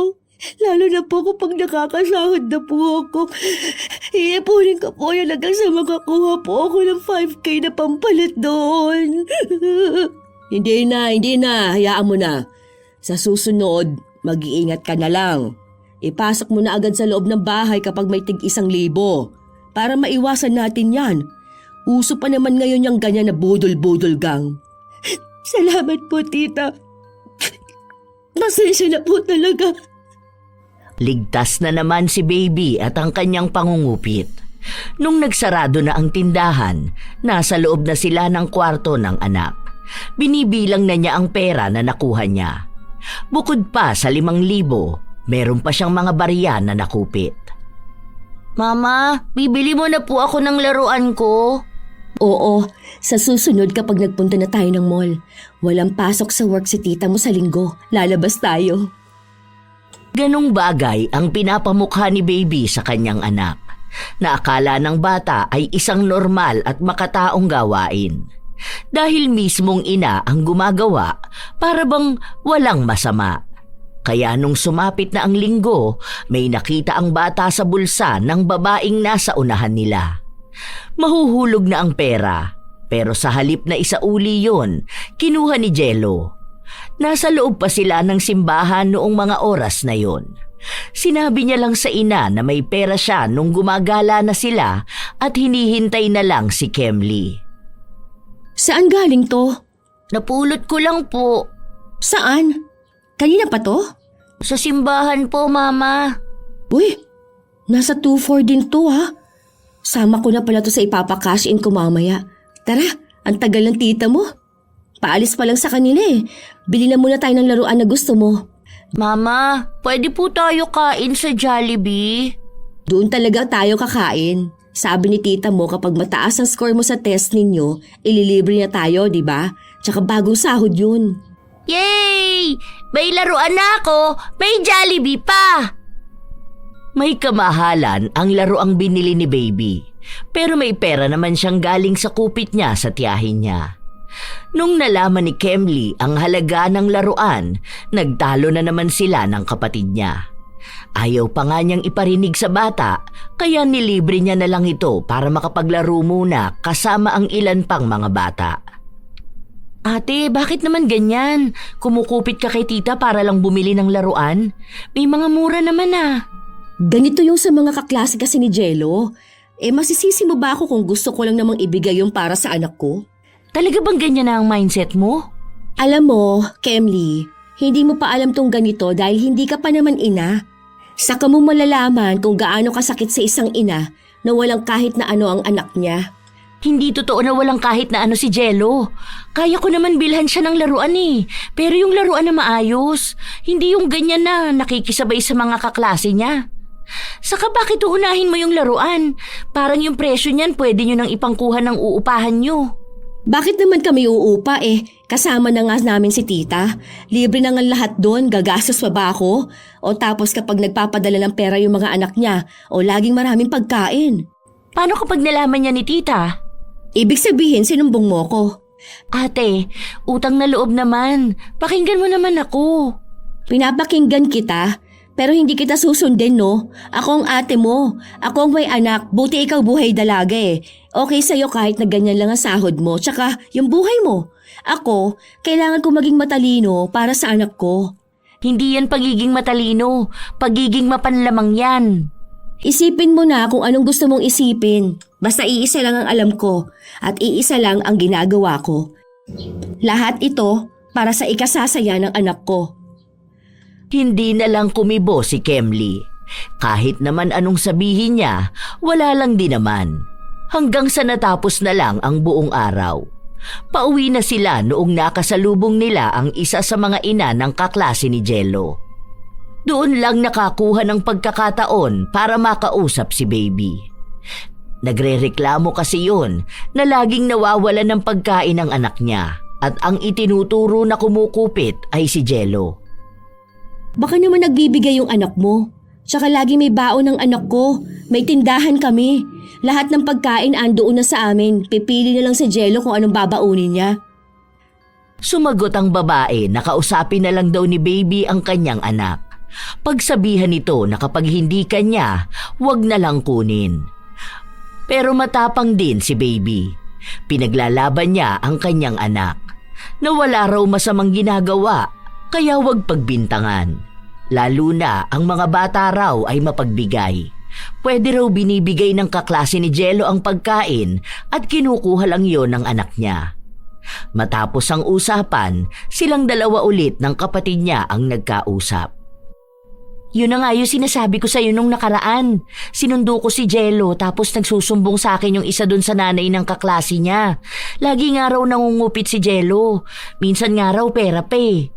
S1: Lalo na po kapag nakakasahod na po ako. Iipunin ko po yan hanggang sa makakuha po ako ng 5K na pampalit doon. Hindi na. Hayaan mo na. Sa susunod, mag-iingat ka na lang. Ipasok mo na agad sa loob ng bahay kapag may tig-1,000 para maiwasan natin yan. Uso pa naman ngayon yung ganyan na budol-budol gang. Salamat po, tita. Pasensya na po talaga.
S2: Ligtas na naman si Baby at ang kanyang pangungupit. Nung nagsarado na ang tindahan, nasa loob na sila ng kwarto ng anak. Binibilang na niya ang pera na nakuha niya. Bukod pa sa 5,000, meron pa siyang mga barya na nakupit. Mama, bibili mo na po ako ng laruan ko.
S3: Oo, sa susunod kapag nagpunta na tayo ng mall. Walang pasok sa work si tita mo sa linggo. Lalabas tayo.
S2: Ganong bagay ang pinapamukha ni Baby sa kanyang anak, na akala ng bata ay isang normal at makataong gawain. Dahil mismong ina ang gumagawa, para bang walang masama. Kaya nung sumapit na ang linggo, may nakita ang bata sa bulsa ng babaeng nasa unahan nila. Mahuhulog na ang pera, pero sa halip na isauli yon, kinuha ni Jello. Nasa loob pa sila ng simbahan noong mga oras na yon. Sinabi niya lang sa ina na may pera siya nung gumagala na sila at hinihintay na lang si Kemli.
S3: Saan galing to?
S2: Napulot ko lang po.
S3: Saan? Kanina pa to?
S2: Sa simbahan po, Mama.
S3: Uy, nasa 2-4 din to ha. Sama ko na pala to sa ipapakash in ko mamaya. Tara, ang tagal ng tita mo. Paalis pa lang sa kanila eh. Bili na muna tayo ng laruan na gusto mo.
S2: Mama, pwede po tayo kain sa Jollibee?
S3: Doon talaga tayo kakain. Sabi ni tita mo kapag mataas ang score mo sa test ninyo, ililibre na tayo, di ba? Tsaka bagong sahod yun.
S2: Yay! May laruan na ako! May Jollibee pa! May kamahalan ang laruang binili ni Baby, pero may pera naman siyang galing sa kupit niya sa tiyahin niya. Nung nalaman ni Kemli ang halaga ng laruan, nagtalo na naman sila ng kapatid niya. Ayaw pa nga niyang iparinig sa bata, kaya nilibre niya na lang ito para makapaglaro muna kasama ang ilan pang mga bata. Ate, bakit naman ganyan? Kumukupit ka kay tita para lang bumili ng laruan? May mga mura naman ah.
S3: Ganito yung sa mga kaklase kasi ni Jello. Masisisi mo ba ako kung gusto ko lang namang ibigay yung para sa anak ko?
S2: Talaga bang ganyan na ang mindset mo?
S3: Alam mo, Kemli, hindi mo pa alam tong ganito dahil hindi ka pa naman ina. Saka mo malalaman kung gaano kasakit sa isang ina na walang kahit na ano ang anak niya.
S2: Hindi totoo na walang kahit na ano si Jello. Kaya ko naman bilhan siya ng laruan eh. Pero yung laruan na maayos, hindi yung ganyan na nakikisabay sa mga kaklase niya. Saka bakit uunahin mo yung laruan? Parang yung presyo niyan pwede nyo nang ipangkuha ng uupahan nyo.
S3: Bakit naman kami uupa eh? Kasama na nga namin si tita. Libre na nga lahat doon, gagastos pa ba ako? O tapos kapag nagpapadala ng pera yung mga anak niya, o laging maraming pagkain.
S2: Paano kapag nalaman niya ni tita?
S3: Ibig sabihin, sinumbong mo ko.
S2: Ate, utang na loob naman. Pakinggan mo naman ako.
S3: Pinapakinggan kita, pero hindi kita susundin, no? Ako ang ate mo. Ako ang may anak. Buti ikaw buhay dalaga eh. Okay sa'yo kahit na ganyan lang ang sahod mo. Tsaka yung buhay mo. Ako, kailangan ko maging matalino para sa anak ko.
S2: Hindi yan pagiging matalino. Pagiging mapanlamang yan.
S3: Isipin mo na kung anong gusto mong isipin. Basta iisa lang ang alam ko at iisa lang ang ginagawa ko. Lahat ito para sa ikasasaya ng anak ko.
S2: Hindi na lang kumibo si Kemli. Kahit naman anong sabihin niya, wala lang din naman. Hanggang sa natapos na lang ang buong araw. Pauwi na sila noong nakasalubong nila ang isa sa mga ina ng kaklase ni Jello. Doon lang nakakuha ng pagkakataon para makausap si Baby. Nagrereklamo kasi yun na laging nawawalan ng pagkain ng anak niya at ang itinuturo na kumukupit ay si Jello.
S3: Baka naman nagbibigay yung anak mo. Tsaka lagi may baon ng anak ko. May tindahan kami. Lahat ng pagkain andoon na sa amin. Pipili na lang si Jello kung anong babaunin niya.
S2: Sumagot ang babae na kausapin na lang daw ni Baby ang kanyang anak. Pagsabihan nito na kapag hindi kanya, wag na lang kunin. Pero matapang din si Baby. Pinaglalaban niya ang kanyang anak. Na wala raw masamang ginagawa, kaya wag pagbintangan. Lalo na ang mga bata raw ay mapagbigay. Pwede raw binibigay ng kaklase ni Jello ang pagkain at kinukuha lang yon ng anak niya. Matapos ang usapan, silang dalawa ulit ng kapatid niya ang nagkausap. Yun na nga yung sinasabi ko sa'yo nung nakaraan. Sinundo ko si Jello tapos nagsusumbong sa akin yung isa dun sa nanay ng kaklase niya. Lagi nga raw nangungupit si Jello. Minsan nga raw pera pa eh.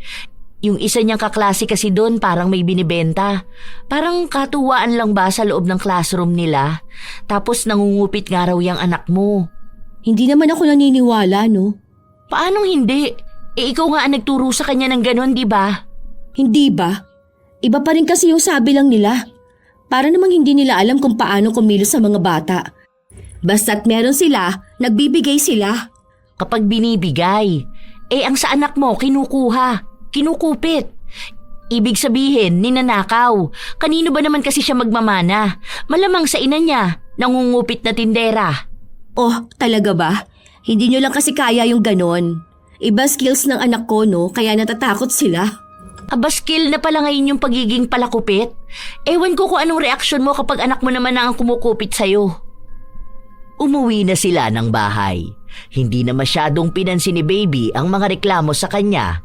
S2: Yung isa niyang kaklase kasi dun parang may binibenta. Parang katuwaan lang ba sa loob ng classroom nila? Tapos nangungupit nga raw yung anak mo.
S3: Hindi naman ako naniniwala, no?
S2: Paanong hindi? Ikaw nga ang nagturo sa kanya ng ganon, di ba?
S3: Hindi ba? Iba pa rin kasi yung sabi lang nila. Para namang hindi nila alam kung paano kumilos sa mga bata. Basta't meron sila, nagbibigay sila.
S2: Kapag binibigay, ang sa anak mo kinukuha, kinukupit. Ibig sabihin, ninanakaw. Kanino ba naman kasi siya magmamana? Malamang sa ina niya, nangungupit na tindera.
S3: Oh, talaga ba? Hindi nyo lang kasi kaya yung ganon. Iba skills ng anak ko, no? Kaya natatakot sila.
S2: Aba, skill na pala ngayon yung pagiging palakupit. Ewan ko kung anong reaksyon mo kapag anak mo naman na ang kumukupit sa'yo. Umuwi na sila ng bahay. Hindi na masyadong pinansin ni Baby ang mga reklamo sa kanya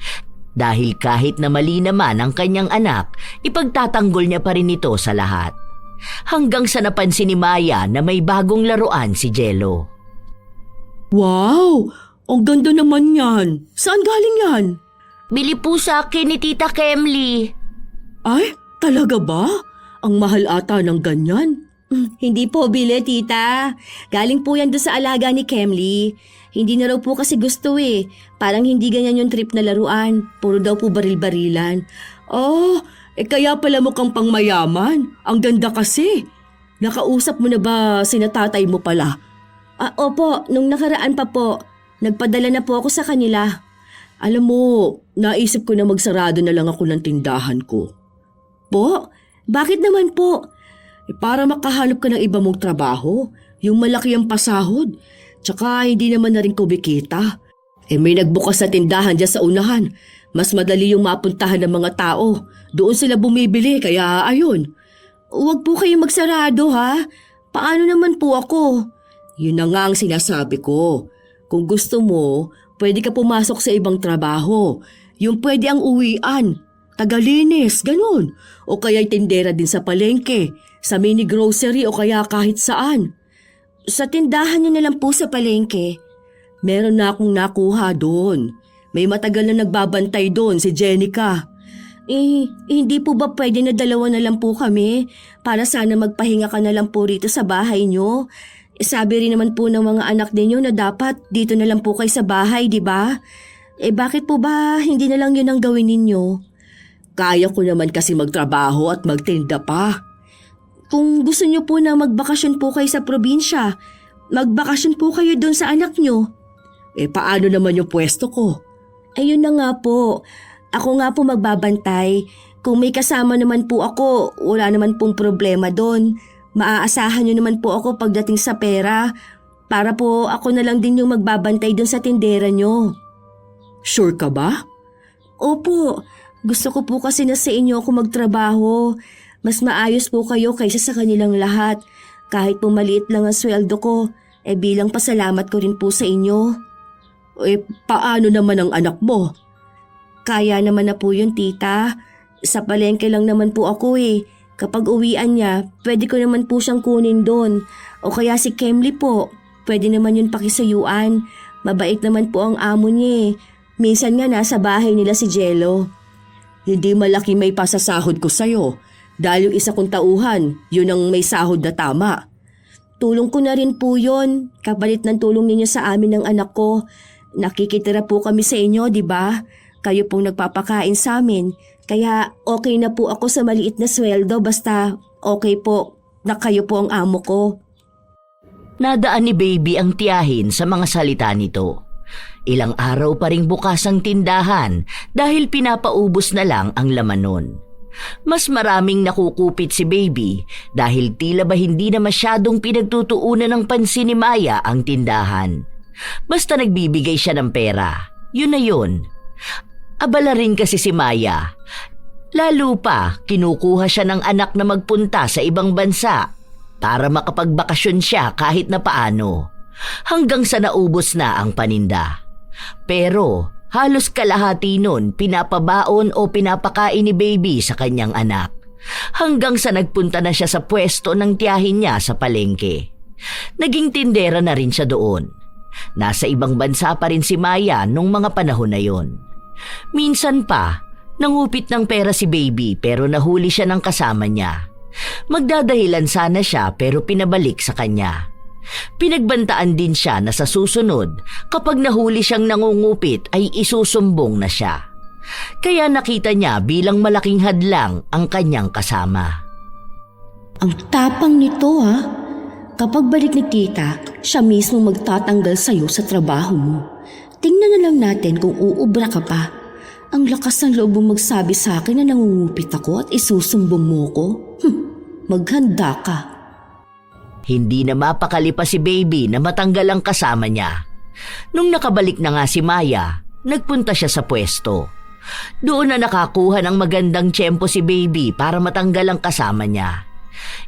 S2: dahil kahit na mali naman ang kanyang anak, ipagtatanggol niya pa rin ito sa lahat. Hanggang sa napansin ni Maya na may bagong laruan si Jello.
S1: Wow! Ang ganda naman yan. Saan galing yan?
S2: Bili po sa akin ni Tita Kemli.
S1: Ay, talaga ba? Ang mahal ata ng ganyan.
S3: Hindi po bili, tita. Galing po yan doon sa alaga ni Kemli. Hindi na raw po kasi gusto eh. Parang hindi ganyan yung trip na laruan. Puro daw po baril-barilan.
S1: Oh, kaya pala mukhang pangmayaman. Ang ganda kasi. Nakausap mo na ba sina tatay mo pala?
S3: Opo, nung nakaraan pa po. Nagpadala na po ako sa kanila.
S1: Alam mo, naisip ko na magsarado na lang ako ng tindahan ko.
S3: Po? Bakit naman po?
S1: Para makahanap ka ng iba mong trabaho, yung malaki ang pasahod, tsaka hindi naman na rin kumikita. May nagbukas na tindahan dyan sa unahan. Mas madali yung mapuntahan ng mga tao. Doon sila bumibili, kaya ayun.
S3: Huwag po kayong magsarado ha. Paano naman po ako?
S1: Yun na nga ang sinasabi ko. Kung gusto mo, pwede ka pumasok sa ibang trabaho. Yung pwede ang uwian, tagalinis, ganun. O kaya'y tindera din sa palengke, sa mini grocery o kaya kahit saan.
S3: Sa tindahan niyo na lang po sa palengke.
S1: Meron na akong nakuha doon. May matagal na nagbabantay doon, si Jenica.
S3: Hindi po ba pwede na dalawa na lang po kami para sana magpahinga ka na lang po rito sa bahay nyo? Sabi rin naman po ng mga anak ninyo na dapat dito na lang po kayo sa bahay, di ba? Bakit po ba hindi na lang yun ang gawin ninyo?
S1: Kaya ko naman kasi magtrabaho at magtinda pa.
S3: Kung gusto nyo po na magbakasyon po kayo sa probinsya, magbakasyon po kayo doon sa anak nyo.
S1: Paano naman yung pwesto ko?
S3: Ayun na nga po. Ako nga po magbabantay. Kung may kasama naman po ako, wala naman pong problema doon. Maaasahan nyo naman po ako pagdating sa pera. Para po ako na lang din yung magbabantay doon sa tindera nyo.
S1: Sure ka ba?
S3: Opo. Gusto ko po kasi na sa inyo ako magtrabaho. Mas maayos po kayo kaysa sa kanilang lahat. Kahit po maliit lang ang sweldo ko, bilang pasalamat ko rin po sa inyo.
S1: Paano naman ang anak mo?
S3: Kaya naman na po yun, tita. Sa palengke lang naman po ako Kapag uwian niya, pwede ko naman po siyang kunin doon. O kaya si Kemli po, pwede naman yun pakisayuan. Mabait naman po ang amo niya Minsan nga nasa bahay nila si Jello.
S1: Hindi malaki may pasasahod ko sa'yo. Dahil yung isa kong tauhan, yun ang may sahod na tama.
S3: Tulong ko na rin po yun. Kapalit ng tulong ninyo sa amin ng anak ko. Nakikitira po kami sa inyo, di ba? Kayo pong nagpapakain sa amin. Kaya okay na po ako sa maliit na sweldo basta okay po na kayo po ang amo ko.
S2: Nadaan ni Baby ang tiyahin sa mga salita nito. Ilang araw pa ring bukas ang tindahan dahil pinapaubos na lang ang laman nun. Mas maraming nakukupit si Baby dahil tila ba hindi na masyadong pinagtutuunan ng pansin ni Maya ang tindahan. Basta nagbibigay siya ng pera, yun na yun. Abala rin kasi si Maya. Lalo pa, kinukuha siya ng anak na magpunta sa ibang bansa para makapagbakasyon siya kahit na paano. Hanggang sa naubos na ang paninda. Pero halos kalahati nun pinapabaon o pinapakain ni Baby sa kanyang anak. Hanggang sa nagpunta na siya sa pwesto ng tiyahin niya sa palengke. Naging tindera na rin siya doon. Nasa ibang bansa pa rin si Maya nung mga panahon na yon. Minsan pa, nangupit ng pera si Baby pero nahuli siya ng kasama niya. Magdadahilan sana siya pero pinabalik sa kanya. Pinagbantaan din siya na sa susunod, kapag nahuli siyang nangungupit ay isusumbong na siya. Kaya nakita niya bilang malaking hadlang ang kanyang kasama.
S3: Ang tapang nito Kapag balik ni tita, siya mismo magtatanggal sa'yo sa trabaho mo. Tingnan na lang natin kung uubra ka pa. Ang lakas ng loob mong magsabi sa akin na nangungupit ako at isusumbong mo ko. Maghanda ka.
S2: Hindi na mapakali pa si Baby na matanggal ang kasama niya. Nung nakabalik na nga si Maya, nagpunta siya sa pwesto. Doon na nakakuha ng magandang tiyempo si Baby para matanggal ang kasama niya.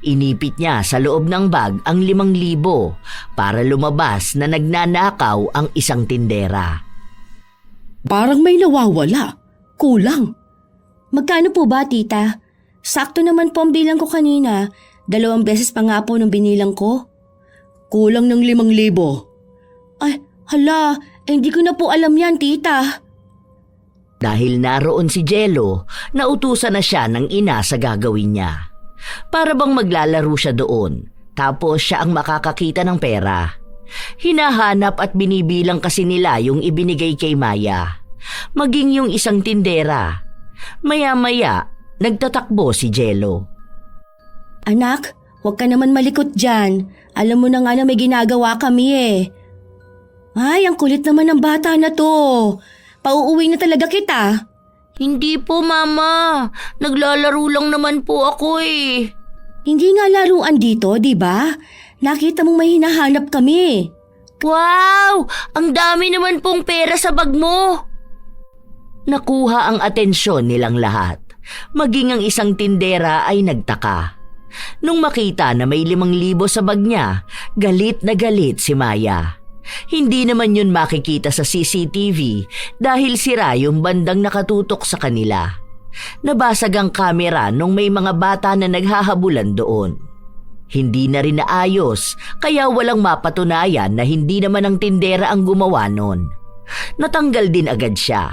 S2: Inipit niya sa loob ng bag ang 5,000 para lumabas na nagnanakaw ang isang tindera.
S1: Parang may nawawala. Kulang.
S3: Magkano po ba, tita? Sakto naman po ang bilang ko kanina. 2 beses pa nga po nung binilang ko.
S1: Kulang ng 5,000.
S3: Ay, hala, hindi ko na po alam yan, tita.
S2: Dahil naroon si Jello, nautusan na siya ng ina sa gagawin niya. Para bang maglalaro siya doon, tapos siya ang makakakita ng pera. Hinahanap at binibilang kasi nila yung ibinigay kay Maya, maging yung isang tindera. Maya-maya, nagtatakbo si Jello.
S3: Anak, huwag ka naman malikot dyan. Alam mo na nga na may ginagawa kami Ay, ang kulit naman ng bata na to. Pauuwi na talaga kita.
S2: Hindi po, Mama. Naglalaro lang naman po ako
S3: Hindi nga laruan dito, di ba? Nakita mong may hinahanap kami.
S2: Wow! Ang dami naman pong pera sa bag mo. Nakuha ang atensyon nilang lahat. Maging ang isang tindera ay nagtaka. Nung makita na may 5,000 sa bag niya, galit na galit si Maya. Hindi naman yun makikita sa CCTV dahil sira yung bandang nakatutok sa kanila. Nabasag ang kamera nung may mga bata na naghahabulan doon. Hindi na rin naayos kaya walang mapatunayan na hindi naman ang tindera ang gumawa nun. Natanggal din agad siya.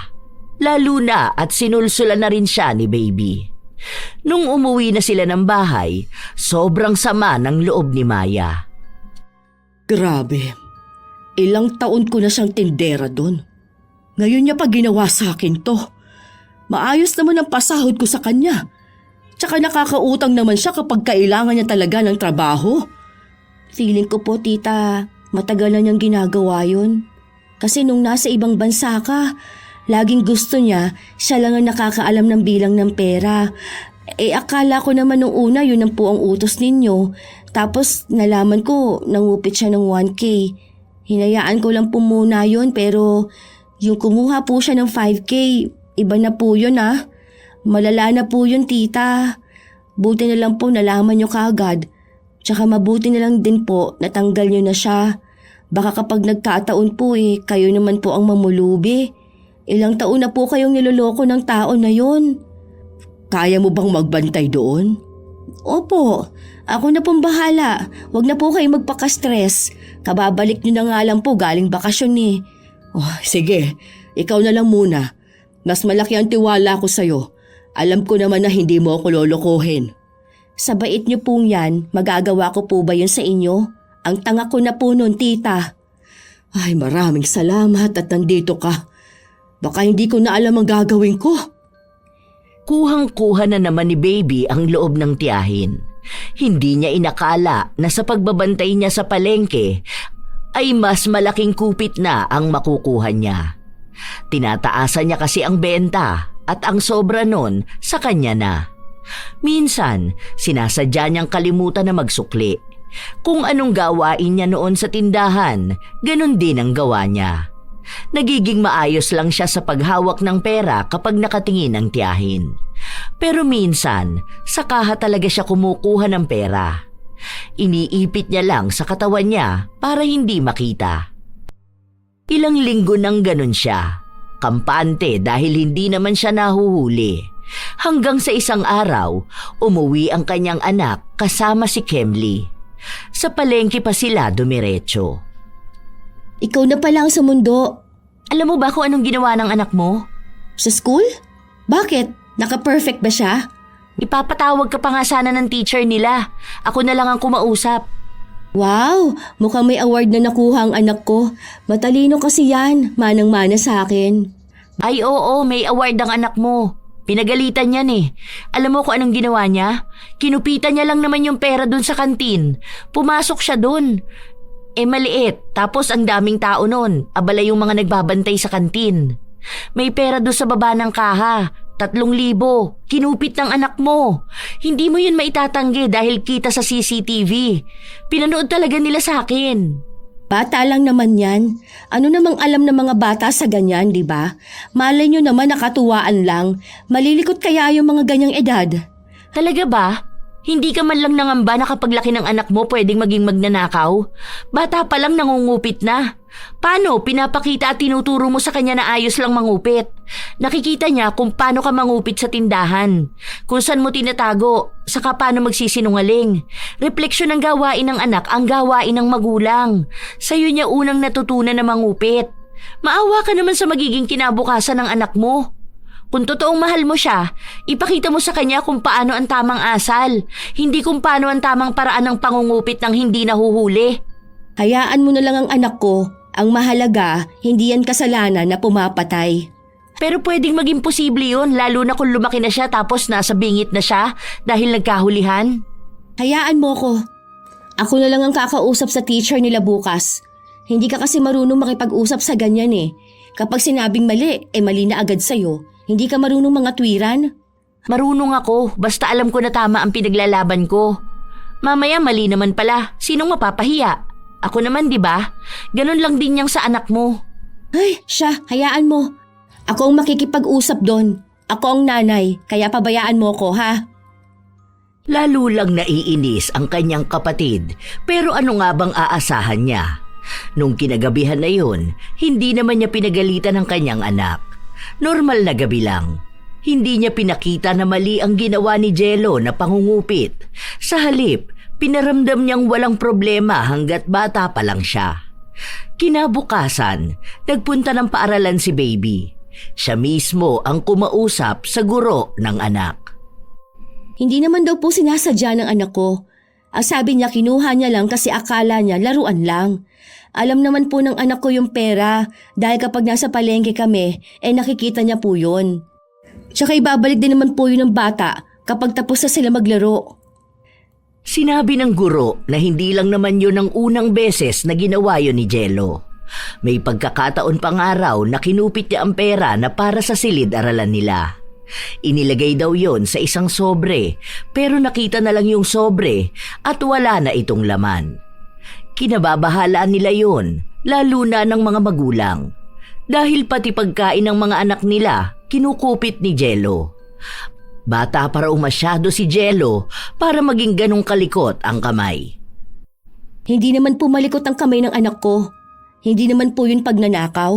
S2: Lalo na at sinulsulan na rin siya ni Baby. Nung umuwi na sila ng bahay, sobrang sama ng loob ni Maya.
S1: Grabe. Ilang taon ko na siyang tindera doon. Ngayon niya pa ginawa sa akin to. Maayos naman ang pasahod ko sa kanya. Tsaka nakakautang naman siya kapag kailangan niya talaga ng trabaho.
S3: Feeling ko po, tita, matagal na niyang ginagawa yun. Kasi nung nasa ibang bansa ka, laging gusto niya, siya lang ang nakakaalam ng bilang ng pera. Akala ko naman nung una yun ang po ang utos ninyo. Tapos nalaman ko, nangupit siya ng 1K. Hinayaan ko lang po muna yun, pero yung kumuha po siya ng 5K, iba na po yun ah. Malala na po yun, tita. Buti na lang po nalaman niyo kaagad. Tsaka mabuti na lang din po natanggal niyo na siya. Baka kapag nagkataon po kayo naman po ang mamulubi. Ilang taon na po kayong niloloko ng tao na yun.
S1: Kaya mo bang magbantay doon?
S3: Opo, ako na pong bahala. Huwag na po kayo magpaka-stress. Kababalik niyo na nga lang po galing bakasyon
S1: Oh, sige, ikaw na lang muna. Mas malaki ang tiwala ko sa'yo. Alam ko naman na hindi mo ako lolokohin.
S3: Sa bait niyo pong yan, magagawa ko po ba yun sa inyo? Ang tanga ko na po nun, tita.
S1: Ay, maraming salamat at nandito ka. Baka hindi ko na alam ang gagawin ko.
S2: Kuhang-kuha na naman ni Baby ang loob ng tiyahin. Hindi niya inakala na sa pagbabantay niya sa palengke ay mas malaking kupit na ang makukuha niya. Tinataasan niya kasi ang benta at ang sobra nun sa kanya na. Minsan, sinasadya niyang kalimutan na magsukli. Kung anong gawain niya noon sa tindahan, ganun din ang gawa niya. Nagiging maayos lang siya sa paghawak ng pera kapag nakatingin ang tiyahin. Pero minsan, sa kaha talaga siya kumukuha ng pera. Iniipit niya lang sa katawan niya para hindi makita. Ilang linggo nang ganun siya. Kampante dahil hindi naman siya nahuhuli. Hanggang sa isang araw, umuwi ang kanyang anak kasama si Kemly. Sa palengke pa sila dumiretso.
S3: Ikaw na pala ang sa mundo.
S2: Alam mo ba kung anong ginawa ng anak mo?
S3: Sa school? Bakit? Naka-perfect ba siya?
S2: Ipapatawag ka pa nga sana ng teacher nila. Ako na lang ang kumausap.
S3: Wow! Mukhang may award na nakuha ang anak ko. Matalino kasi yan. Manang-mana sa akin.
S2: Ay oo, may award ang anak mo. Pinagalitan niyan Alam mo kung anong ginawa niya? Kinupitan niya lang naman yung pera dun sa kantin. Pumasok siya dun. Maliit. Tapos ang daming tao nun. Abala yung mga nagbabantay sa kantin. May pera doon sa baba ng kaha. 3,000. Kinupit ng anak mo. Hindi mo yun maitatanggi dahil kita sa CCTV. Pinanood talaga nila sa akin.
S3: Bata lang naman yan. Ano namang alam ng mga bata sa ganyan, di ba? Malay nyo naman nakatuwaan lang. Malilikot kaya yung mga ganyang edad.
S2: Talaga ba? Hindi ka man lang nangamba na kapag laki ng anak mo pwedeng maging magnanakaw? Bata pa lang nangungupit na. Paano? Pinapakita at tinuturo mo sa kanya na ayos lang mangupit. Nakikita niya kung paano ka mangupit sa tindahan. Kung saan mo tinatago, saka paano magsisinungaling. Refleksyon ng gawain ng anak ang gawain ng magulang. Sa'yo niya unang natutunan na mangupit. Maawa ka naman sa magiging kinabukasan ng anak mo. Kung totoong mahal mo siya, ipakita mo sa kanya kung paano ang tamang asal, hindi kung paano ang tamang paraan ng pangungupit ng hindi nahuhuli.
S3: Hayaan mo na lang ang anak ko. Ang mahalaga, hindi yan kasalanan na pumapatay.
S2: Pero pwedeng maging posible yun, lalo na kung lumaki na siya tapos nasa bingit na siya dahil nagkahulihan.
S3: Hayaan mo ko. Ako na lang ang kakausap sa teacher nila bukas. Hindi ka kasi marunong makipag-usap sa ganyan Kapag sinabing mali, mali na agad sa'yo. Hindi ka marunong mga tuwiran?
S2: Marunong ako, basta alam ko na tama ang pinaglalaban ko. Mamaya mali naman pala, sinong mapapahiya? Ako naman, di ba? Ganon lang din yang sa anak mo.
S3: Ay, siya, hayaan mo. Ako ang makikipag-usap doon. Ako ang nanay, kaya pabayaan mo ko, ha?
S2: Lalo lang naiinis ang kanyang kapatid, pero ano nga bang aasahan niya? Nung kinagabihan na yun, hindi naman niya pinagalitan ang kanyang anak. Normal na gabi lang. Hindi niya pinakita na mali ang ginawa ni Jello na pangungupit. Sa halip, pinaramdam niyang walang problema hanggat bata pa lang siya. Kinabukasan, nagpunta ng paaralan si Baby. Siya mismo ang kumausap sa guro ng anak.
S3: Hindi naman daw po sinasadya ng anak ko. Ang sabi niya kinuha niya lang kasi akala niya laruan lang. Alam naman po ng anak ko yung pera dahil kapag nasa palengke kami, nakikita niya po yun. Tsaka ibabalik din naman po yun ng bata kapag tapos na sila maglaro.
S2: Sinabi ng guro na hindi lang naman yun ang unang beses na ginawa yun ni Jello. May pagkakataon pang araw na kinupit niya ang pera na para sa silid-aralan nila. Inilagay daw yon sa isang sobre pero nakita na lang yung sobre at wala na itong laman. Kinababahala nila yon, lalo na ng mga magulang. Dahil pati pagkain ng mga anak nila, kinukupit ni Jello. Bata pa raw masyado si Jello para maging ganong kalikot ang kamay.
S3: Hindi naman po malikot ang kamay ng anak ko. Hindi naman po yun pagnanakaw.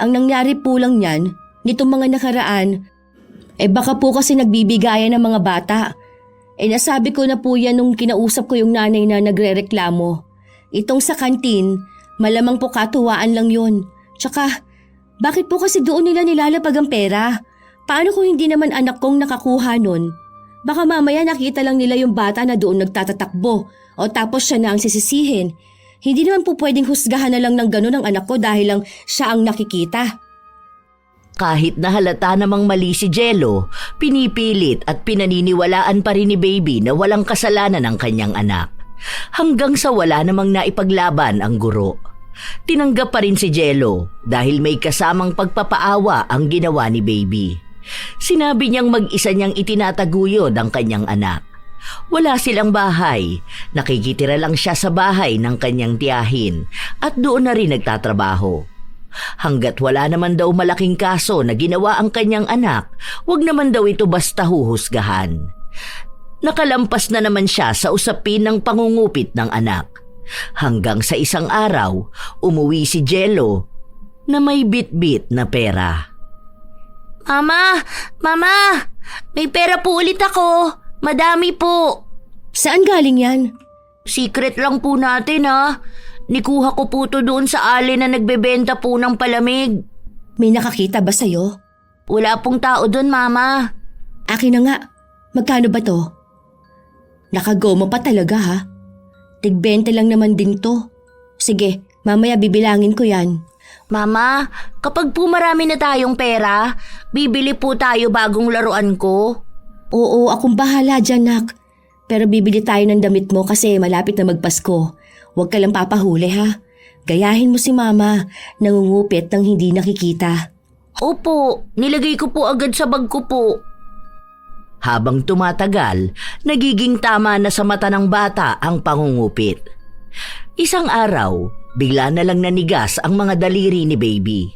S3: Ang nangyari po lang yan, nitong mga nakaraan, baka po kasi nagbibigayan ng mga bata. Nasabi ko na po yan nung kinausap ko yung nanay na nagrereklamo. Itong sa kantin, malamang po katuwaan lang yun. Tsaka, bakit po kasi doon nila nilalapag ang pera? Paano kung hindi naman anak kong nakakuha nun? Baka mamaya nakita lang nila yung bata na doon nagtatatakbo o tapos siya na ang sisisihin. Hindi naman po pwedeng husgahan na lang ng gano'n ang anak ko dahil lang siya ang nakikita.
S2: Kahit na halata namang mali si Jello, pinipilit at pinaniniwalaan pa rin ni Baby na walang kasalanan ang kanyang anak. Hanggang sa wala namang naipaglaban ang guro. Tinanggap pa rin si Jello dahil may kasamang pagpapaawa ang ginawa ni Baby. Sinabi niyang mag-isa niyang itinataguyod ang kanyang anak. Wala silang bahay, nakikitira lang siya sa bahay ng kanyang tiyahin at doon na rin nagtatrabaho. Hanggat wala naman daw malaking kaso na ginawa ang kanyang anak, wag naman daw ito basta huhusgahan. Nakalampas na naman siya sa usapin ng pangungupit ng anak. Hanggang sa isang araw, umuwi si Jello na may bit-bit na pera. Mama! Mama! May pera po ulit ako! Madami po!
S3: Saan galing yan?
S2: Secret lang po natin ha. Nikuha ko po to doon sa alley na nagbebenta po ng palamig.
S3: May nakakita ba sa'yo?
S2: Wala pong tao doon, Mama.
S3: Akin na nga. Magkano ba to? Nakagoma pa talaga ha? Tigbenta lang naman din to. Sige, mamaya bibilangin ko yan.
S2: Mama, kapag po marami na tayong pera, bibili po tayo bagong laruan ko.
S3: Oo, akong bahala dyan, nak. Pero bibili tayo ng damit mo kasi malapit na magpasko. Huwag ka lang papahuli ha. Gayahin mo si mama, nangungupit nang hindi nakikita.
S2: Opo, nilagay ko po agad sa bag ko po. Habang tumatagal, nagiging tama na sa mata ng bata ang pangungupit. Isang araw, bigla na lang nanigas ang mga daliri ni Baby.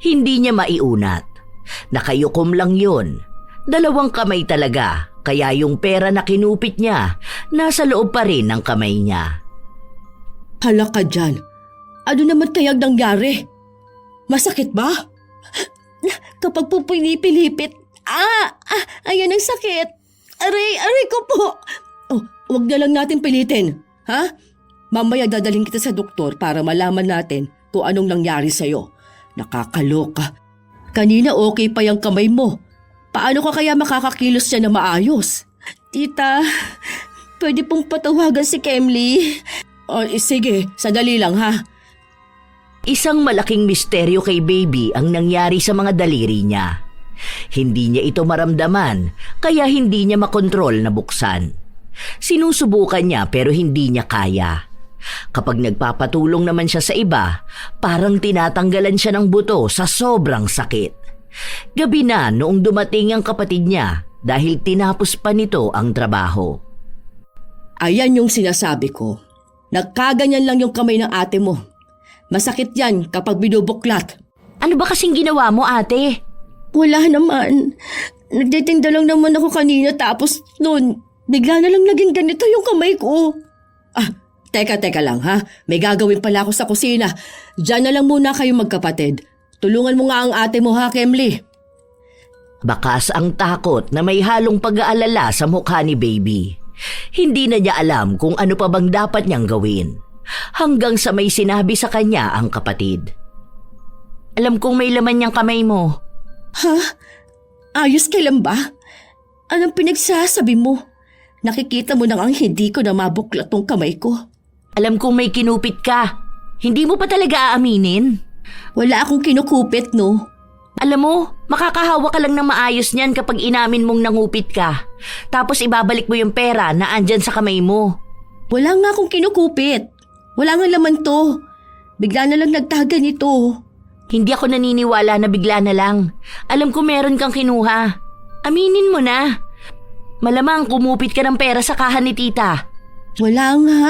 S2: Hindi niya maiunat. Nakayukom lang yun. 2 kamay talaga, kaya yung pera na kinupit niya, nasa loob pa rin ng kamay niya.
S1: Hala ka dyan. Ano naman kayang nangyari? Masakit ba?
S3: Kapag po pinipilipit, ayan ang sakit. Aray ko po.
S1: Oh, wag na lang natin pilitin, ha? Mamaya dadaling kita sa doktor para malaman natin kung anong nangyari sa'yo. Nakakaloka. Kanina okay pa yung kamay mo. Paano ka kaya makakakilos siya na maayos?
S3: Tita, pwede pong patawagan si Kemli.
S1: Oh, sige, sadali lang ha.
S2: Isang malaking misteryo kay Baby ang nangyari sa mga daliri niya. Hindi niya ito maramdaman, kaya hindi niya makontrol na buksan. Sinusubukan niya pero hindi niya kaya. Kapag nagpapatulong naman siya sa iba, parang tinatanggalan siya ng buto sa sobrang sakit. Gabi na noong dumating ang kapatid niya dahil tinapos pa nito ang trabaho.
S1: Ayan yung sinasabi ko. Nagkaganyan lang yung kamay ng ate mo. Masakit yan kapag binubuklat.
S2: Ano ba kasing ginawa mo, ate?
S3: Wala naman. Nagtitinda lang naman ako kanina tapos noon, bigla na lang naging ganito yung kamay ko.
S1: Teka lang ha. May gagawin pala ako sa kusina. Diyan na lang muna kayo magkapatid. Tulungan mo nga ang ate mo ha, Kemli.
S2: Bakas ang takot na may halong pag-aalala sa mukha ni Baby. Hindi na niya alam kung ano pa bang dapat niyang gawin. Hanggang sa may sinabi sa kanya ang kapatid. Alam kong may laman niyang kamay mo.
S3: Ha? Ayos kailan ba? Anong pinagsasabi mo? Nakikita mo na ang hindi ko na mabuklat tong kamay ko.
S2: Alam kong may kinupit ka. Hindi mo pa talaga aaminin.
S3: Wala akong kinukupit, no?
S2: Alam mo, makakahawa ka lang ng maayos niyan kapag inamin mong nangupit ka. Tapos ibabalik mo yung pera na andyan sa kamay mo.
S3: Wala nga akong kinukupit. Wala nga laman to. Bigla na lang nagtaga nito.
S2: Hindi ako naniniwala na bigla na lang. Alam ko meron kang kinuha. Aminin mo na. Malamang kumupit ka ng pera sa kahan ni tita.
S3: Wala nga.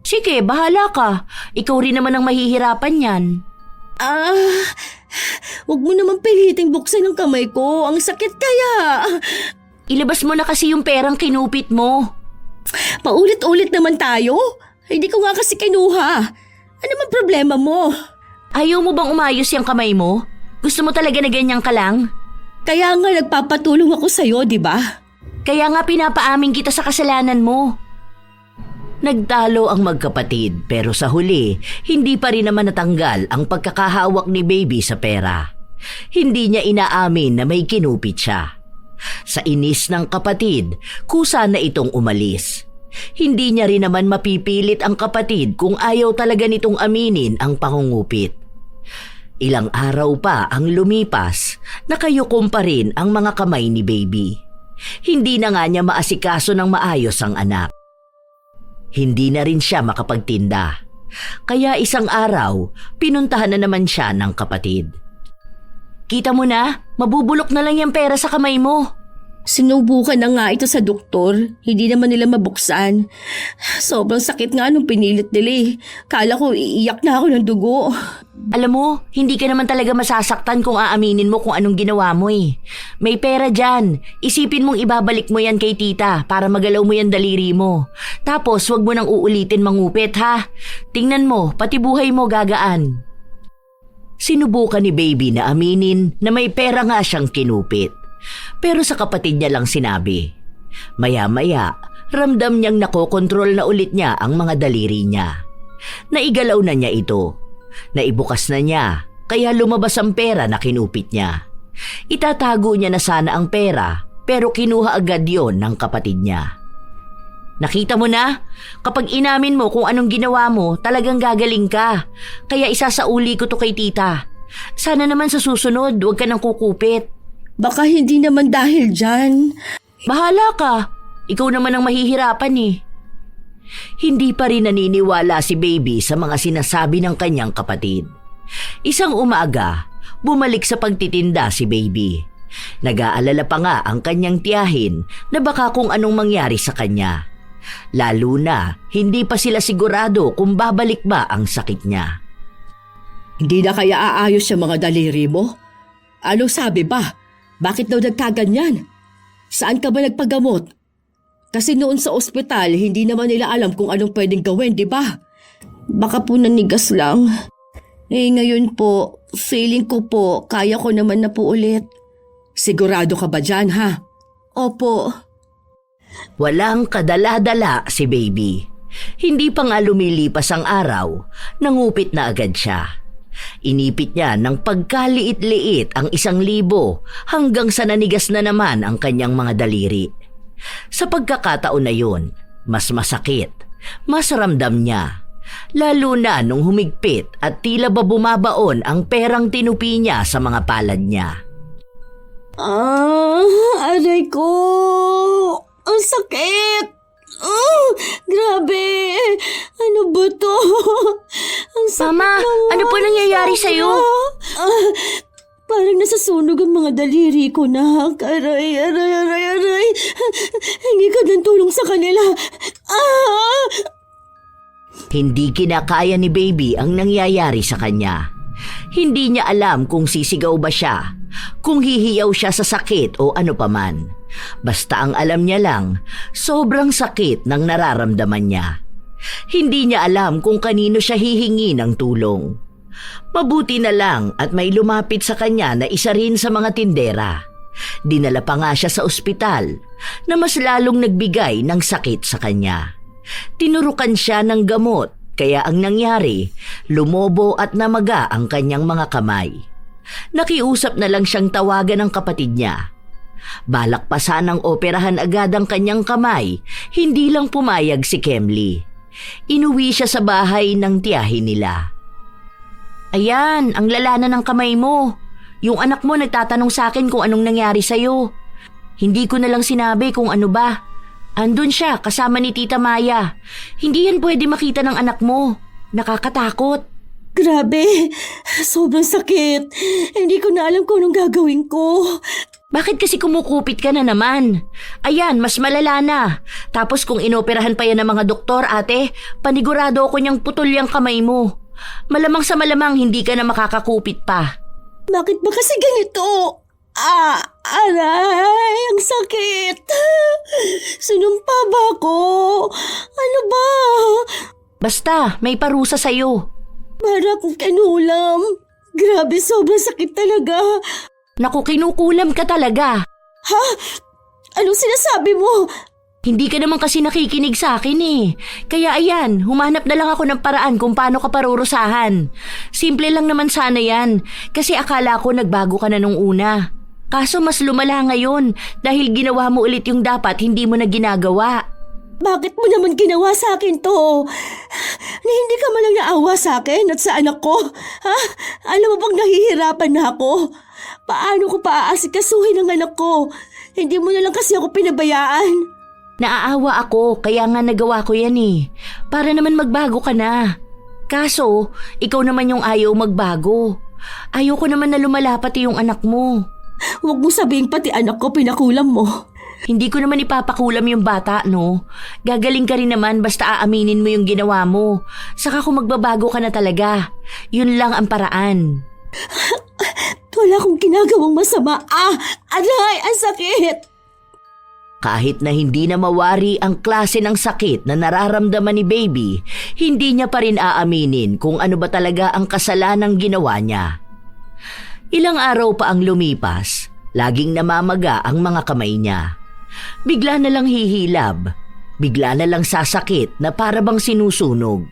S2: Sige, bahala ka. Ikaw rin naman ang mahihirapan yan.
S3: Huwag mo naman piliting buksan ang kamay ko. Ang sakit kaya.
S2: Ilabas mo na kasi yung perang kinupit mo.
S3: Paulit-ulit naman tayo. Hindi ko nga kasi kinuha. Ano man problema mo?
S2: Ayaw mo bang umayos yung kamay mo? Gusto mo talaga na ganyan ka lang?
S3: Kaya nga nagpapatulong ako sa'yo, di ba?
S2: Kaya nga pinapaamin kita sa kasalanan mo. Nagtalo ang magkapatid pero sa huli, hindi pa rin naman natanggal ang pagkakahawak ni Baby sa pera. Hindi niya inaamin na may kinupit siya. Sa inis ng kapatid, kusa na itong umalis. Hindi niya rin naman mapipilit ang kapatid kung ayaw talaga nitong aminin ang pangungupit. Ilang araw pa ang lumipas, nakayukom pa rin ang mga kamay ni Baby. Hindi na nga niya maasikaso ng maayos ang anak. Hindi na rin siya makapagtinda. Kaya isang araw, pinuntahan na naman siya ng kapatid. Kita mo na, mabubulok na lang yung pera sa kamay mo.
S3: Sinubukan na nga ito sa doktor. Hindi naman nila mabuksan. Sobrang sakit nga nung pinilit nila eh. Kala ko iiyak na ako ng dugo.
S2: Alam mo, hindi ka naman talaga masasaktan kung aaminin mo kung anong ginawa mo eh. May pera dyan. Isipin mong ibabalik mo yan kay tita para magalaw mo yan daliri mo. Tapos wag mo nang uulitin mangupit ha. Tingnan mo, pati buhay mo gagaan. Sinubukan ni Baby na aminin na may pera nga siyang kinupit. Pero sa kapatid niya lang sinabi. Maya-maya, ramdam niyang nakokontrol na ulit niya ang mga daliri niya. Naigalaw na niya ito. Naibukas na niya, kaya lumabas ang pera na kinupit niya. Itatago niya na sana ang pera, pero kinuha agad yon ng kapatid niya. Nakita mo na? Kapag inamin mo kung anong ginawa mo, talagang gagaling ka. Kaya isasauli ko to kay tita. Sana naman sa susunod, huwag ka nang kukupit.
S3: Baka hindi naman dahil dyan.
S2: Bahala ka. Ikaw naman ang mahihirapan eh. Hindi pa rin naniniwala si Baby sa mga sinasabi ng kanyang kapatid. Isang umaga, bumalik sa pagtitinda si Baby. Nag-aalala pa nga ang kanyang tiyahin na baka kung anong mangyari sa kanya. Lalo na, hindi pa sila sigurado kung babalik ba ang sakit niya.
S1: Hindi na kaya aayos yung mga daliri mo? Anong sabi ba? Bakit daw nagkaganyan? Saan ka ba nagpagamot? Kasi noon sa ospital, hindi naman nila alam kung anong pwedeng gawin, di ba?
S3: Baka po nanigas lang. Ngayon po, feeling ko po, kaya ko naman na po ulit.
S1: Sigurado ka ba dyan, ha?
S3: Opo.
S2: Walang kadala-dala si Baby. Hindi pa nga lumilipas ang araw, nangupit na agad siya. Inipit niya ng pagkaliit-liit ang 1,000 hanggang sa nanigas na naman ang kanyang mga daliri. Sa pagkakataon na yun, mas masakit, mas ramdam niya. Lalo na nung humigpit at tila ba bumabaon ang perang tinupi niya sa mga palad niya.
S3: Aray ko! Ang sakit! Grabe! Ano ba to? Ang sakit
S2: Mama,
S3: naman.
S2: ano po nangyayari sa'yo?
S3: Parang nasasunog ang mga daliri ko na. Aray. Hingi ka ng tulong sa kanila.
S2: Hindi kinakaya ni Baby ang nangyayari sa kanya. Hindi niya alam kung sisigaw ba siya, kung hihiyaw siya sa sakit o ano paman. Basta ang alam niya lang, sobrang sakit ng nararamdaman niya. Hindi niya alam kung kanino siya hihingi ng tulong. Mabuti na lang at may lumapit sa kanya na isa rin sa mga tindera. Dinala pa nga siya sa ospital na mas lalong nagbigay ng sakit sa kanya. Tinurukan siya ng gamot kaya ang nangyari, lumobo at namaga ang kanyang mga kamay. Nakiusap na lang siyang tawagan ng kapatid niya. Balak pa sanang operahan agad ang kanyang kamay, hindi lang pumayag si Kemli. Inuwi siya sa bahay ng tiyahin nila. Ayan, ang lala na ng kamay mo. Yung anak mo nagtatanong sa akin kung anong nangyari sa'yo. Hindi ko na lang sinabi kung ano ba. Andun siya kasama ni Tita Maya. Hindi yan pwede makita ng anak mo. Nakakatakot.
S3: Grabe, sobrang sakit. Hindi ko na alam kung anong gagawin ko.
S2: Bakit kasi kumukupit ka na naman? Ayan, mas malala na. Tapos kung inoperahan pa yan ng mga doktor, ate, panigurado ako niyang putol yung kamay mo. Malamang sa malamang hindi ka na makakakupit pa.
S3: Bakit ba kasi ganito? Aray, ang sakit. Sinumpa ba ako? Ano ba?
S2: Basta, may parusa sa'yo.
S3: Para akong kinulam. Grabe, sobrang sakit talaga.
S2: Naku, kinukulam ka talaga.
S3: Ha? Anong sinasabi mo?
S2: Hindi ka naman kasi nakikinig sa akin eh. Kaya ayan, humanap na lang ako ng paraan kung paano ka parurusahan. Simple lang naman sana yan, kasi akala ko nagbago ka na nung una. Kaso mas lumala ngayon dahil ginawa mo ulit yung dapat hindi mo na ginagawa.
S3: Bakit mo naman ginawa sa akin to? Na hindi ka man lang naawa sa akin at sa anak ko? Ha? Alam mo bang nahihirapan na ako? Paano ko paaasikasuhin ang anak ko? Hindi mo na lang kasi ako pinabayaan.
S2: Naaawa ako, kaya nga nagawa ko yan eh. Para naman magbago ka na. Kaso, ikaw naman yung ayaw magbago. Ayoko naman na lumala pati yung anak mo.
S3: Huwag mo sabihin pati anak ko pinakulam mo.
S2: Hindi ko naman ipapakulam yung bata, no? Gagaling ka rin naman basta aaminin mo yung ginawa mo. Saka kung magbabago ka na talaga. Yun lang ang paraan.
S3: Wala akong ginagawang masama. Aray, ang sakit.
S2: Kahit na hindi na mawari ang klase ng sakit na nararamdaman ni Baby, hindi niya pa rin aaminin kung ano ba talaga ang kasalanang ginawa niya. Ilang araw pa ang lumipas, laging namamaga ang mga kamay niya. Bigla na lang hihilab, bigla na lang sasakit na para bang sinusunog.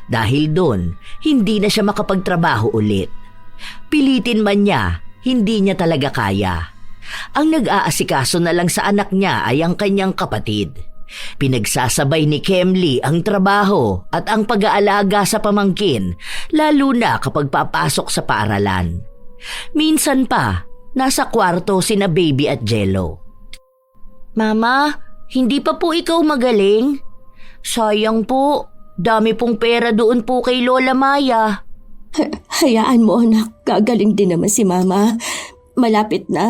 S2: Dahil doon, hindi na siya makapagtrabaho ulit. Pilitin man niya, hindi niya talaga kaya. Ang nag-aasikaso na lang sa anak niya ay ang kanyang kapatid. Pinagsasabay ni Kemli ang trabaho at ang pag-aalaga sa pamangkin, lalo na kapag papasok sa paaralan. Minsan pa, nasa kwarto sina Baby at Jello. Mama, hindi pa po ikaw magaling? Sayang po, dami pong pera doon po kay Lola Maya.
S3: Hayaan mo anak, gagaling din naman si Mama. Malapit na.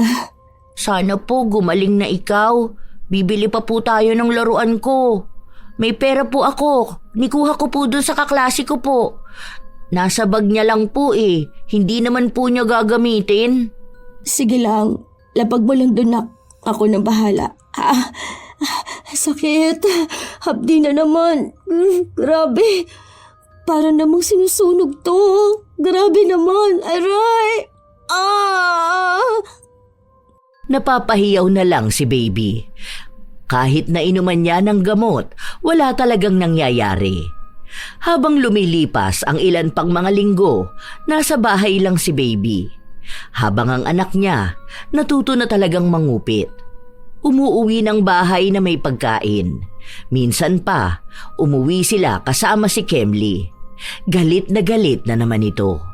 S2: Sana po gumaling na ikaw. Bibili pa po tayo ng laruan ko. May pera po ako. Nikuha ko po doon sa kaklase ko po. Nasa bag niya lang po eh. Hindi naman po niya gagamitin.
S3: Sige lang, labag mo lang doon na. Ako nang bahala. Sakit. Hapdi na naman. Grabe. Para namang sinusunog to. Grabe naman. Aray.
S2: Napapahiyaw na lang si Baby. Kahit na inuman niya ng gamot, wala talagang nangyayari. Habang lumilipas ang ilan pang mga linggo, nasa bahay lang si Baby. Habang ang anak niya, natuto na talagang mangupit. Umuuwi ng bahay na may pagkain. Minsan pa, umuwi sila kasama si Kemli. Galit na naman ito.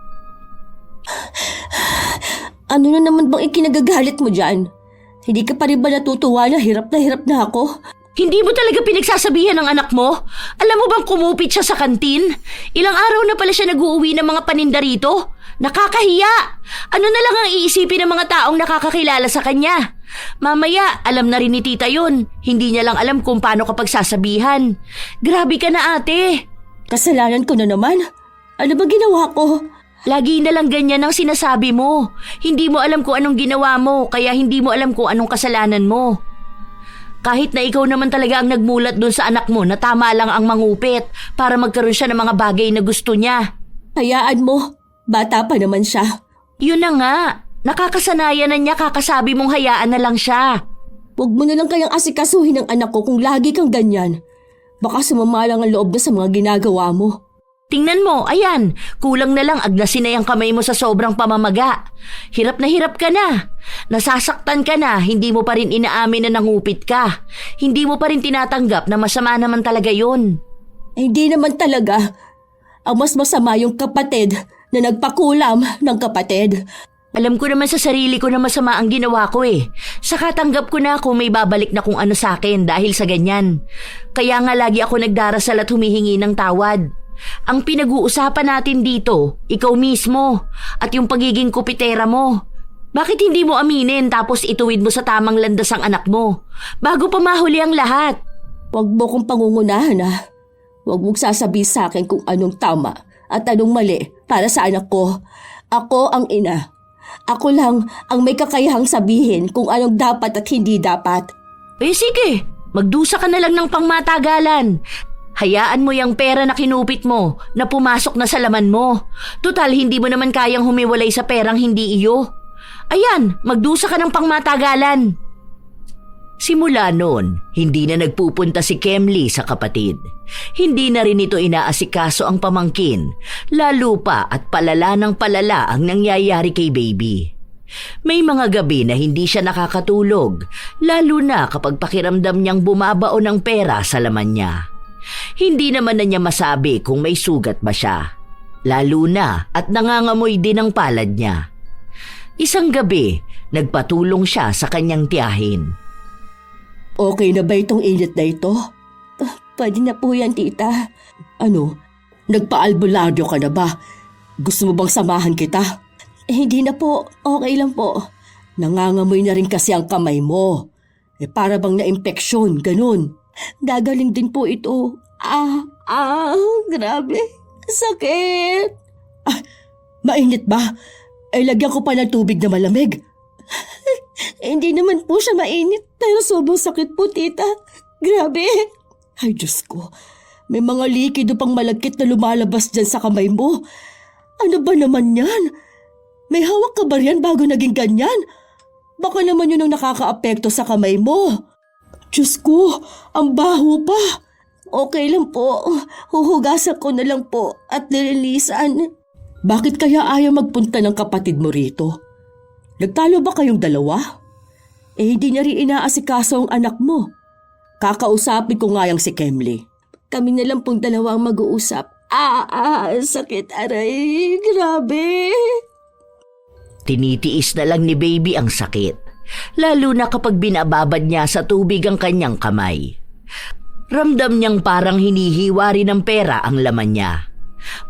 S3: Ano na naman bang ikinagagalit mo dyan? Hindi ka pa rin ba natutuwa na hirap na ako?
S2: Hindi mo talaga pinagsasabihan ng anak mo? Alam mo bang kumupit siya sa kantin? Ilang araw na pala siya nag-uuwi ng mga paninda rito? Nakakahiya! Ano na lang ang iisipin ng mga taong nakakakilala sa kanya? Mamaya, alam na rin ni tita yun. Hindi niya lang alam kung paano kapag sasabihan. Grabe ka na ate.
S3: Kasalanan ko na naman. Ano ba ginawa ko?
S2: Lagi na lang ganyan ang sinasabi mo. Hindi mo alam kung anong ginawa mo, kaya hindi mo alam kung anong kasalanan mo. Kahit na ikaw naman talaga ang nagmulat doon sa anak mo na tama lang ang mangupit para magkaroon siya ng mga bagay na gusto niya.
S3: Hayaan mo, bata pa naman siya.
S2: Yun na nga, nakakasanayan na niya kakasabi mong hayaan na lang siya.
S3: Huwag mo na lang kayang asikasuhin ang anak ko kung lagi kang ganyan. Baka sumama lang ang loob na sa mga ginagawa mo.
S2: Tingnan mo, ayan, kulang na lang agnasin na yung kamay mo sa sobrang pamamaga. Hirap ka na. Nasasaktan ka na, hindi mo pa rin inaamin na nangupit ka. Hindi mo pa rin tinatanggap na masama naman talaga yun.
S3: Hindi naman talaga. Ang mas masama yung kapatid na nagpakulam ng kapatid.
S2: Alam ko naman sa sarili ko na masama ang ginawa ko eh. Saka tanggap ko na kung may babalik na kung ano sa akin dahil sa ganyan. Kaya nga lagi ako nagdarasal at humihingi ng tawad. Ang pinag-uusapan natin dito, ikaw mismo, at yung pagiging kupitera mo. Bakit hindi mo aminin tapos ituwid mo sa tamang landas ang anak mo, bago pa mahuli ang lahat?
S3: Huwag mo kong pangungunahan ha. Huwag mong sasabihin sa akin kung anong tama at anong mali para sa anak ko. Ako ang ina. Ako lang ang may kakayahang sabihin kung anong dapat at hindi dapat.
S2: Eh sige, magdusa ka na lang ng pangmatagalan. Hayaan mo yung pera na kinupit mo na pumasok na sa laman mo. Tutal, hindi mo naman kayang humiwalay sa perang hindi iyo. Ayan, magdusa ka ng pangmatagalan. Simula noon, hindi na nagpupunta si Kemli sa kapatid. Hindi na rin ito inaasikaso ang pamangkin, lalo pa at palala ng palala ang nangyayari kay baby. May mga gabi na hindi siya nakakatulog, lalo na kapag pakiramdam niyang bumabao ng pera sa laman niya. Hindi naman na niya masabi kung may sugat ba siya, lalo na at nangangamoy din ang palad niya. Isang gabi, nagpatulong siya sa kanyang tiyahin.
S3: Okay na ba itong init na ito? Pwede na po yan, tita.
S1: Ano? Nagpa-albularyo ka na ba? Gusto mo bang samahan kita?
S3: Hindi na po. Okay lang po.
S1: Nangangamoy na rin kasi ang kamay mo. Para bang na-impeksyon, ganun.
S3: Gagaling din po ito. Grabe. Sakit.
S1: Mainit ba? Lagyan ko pa ng tubig na malamig.
S3: Hindi naman po siya mainit, pero sobrang sakit po, tita. Grabe.
S1: Ay, Diyos ko. May mga likido pang malagkit na lumalabas dyan sa kamay mo. Ano ba naman yan? May hawak ka ba riyan bago naging ganyan? Baka naman yun ang nakakaapekto sa kamay mo. Diyos ko, ang baho pa.
S3: Okay lang po. Huhugasan ko na lang po at nililisan.
S1: Bakit kaya ayaw magpunta ng kapatid mo rito? Nagtalo ba kayong dalawa? Hindi niya rin inaasikaso ang anak mo. Kakausapin ko nga yung si Kemli.
S3: Kami na lang pong dalawang mag-uusap. Sakit aray. Grabe.
S2: Tinitiis na lang ni baby ang sakit, lalo na kapag binababad niya sa tubig ang kanyang kamay. Ramdam niyang parang hinihiwa rin ng pera ang laman niya.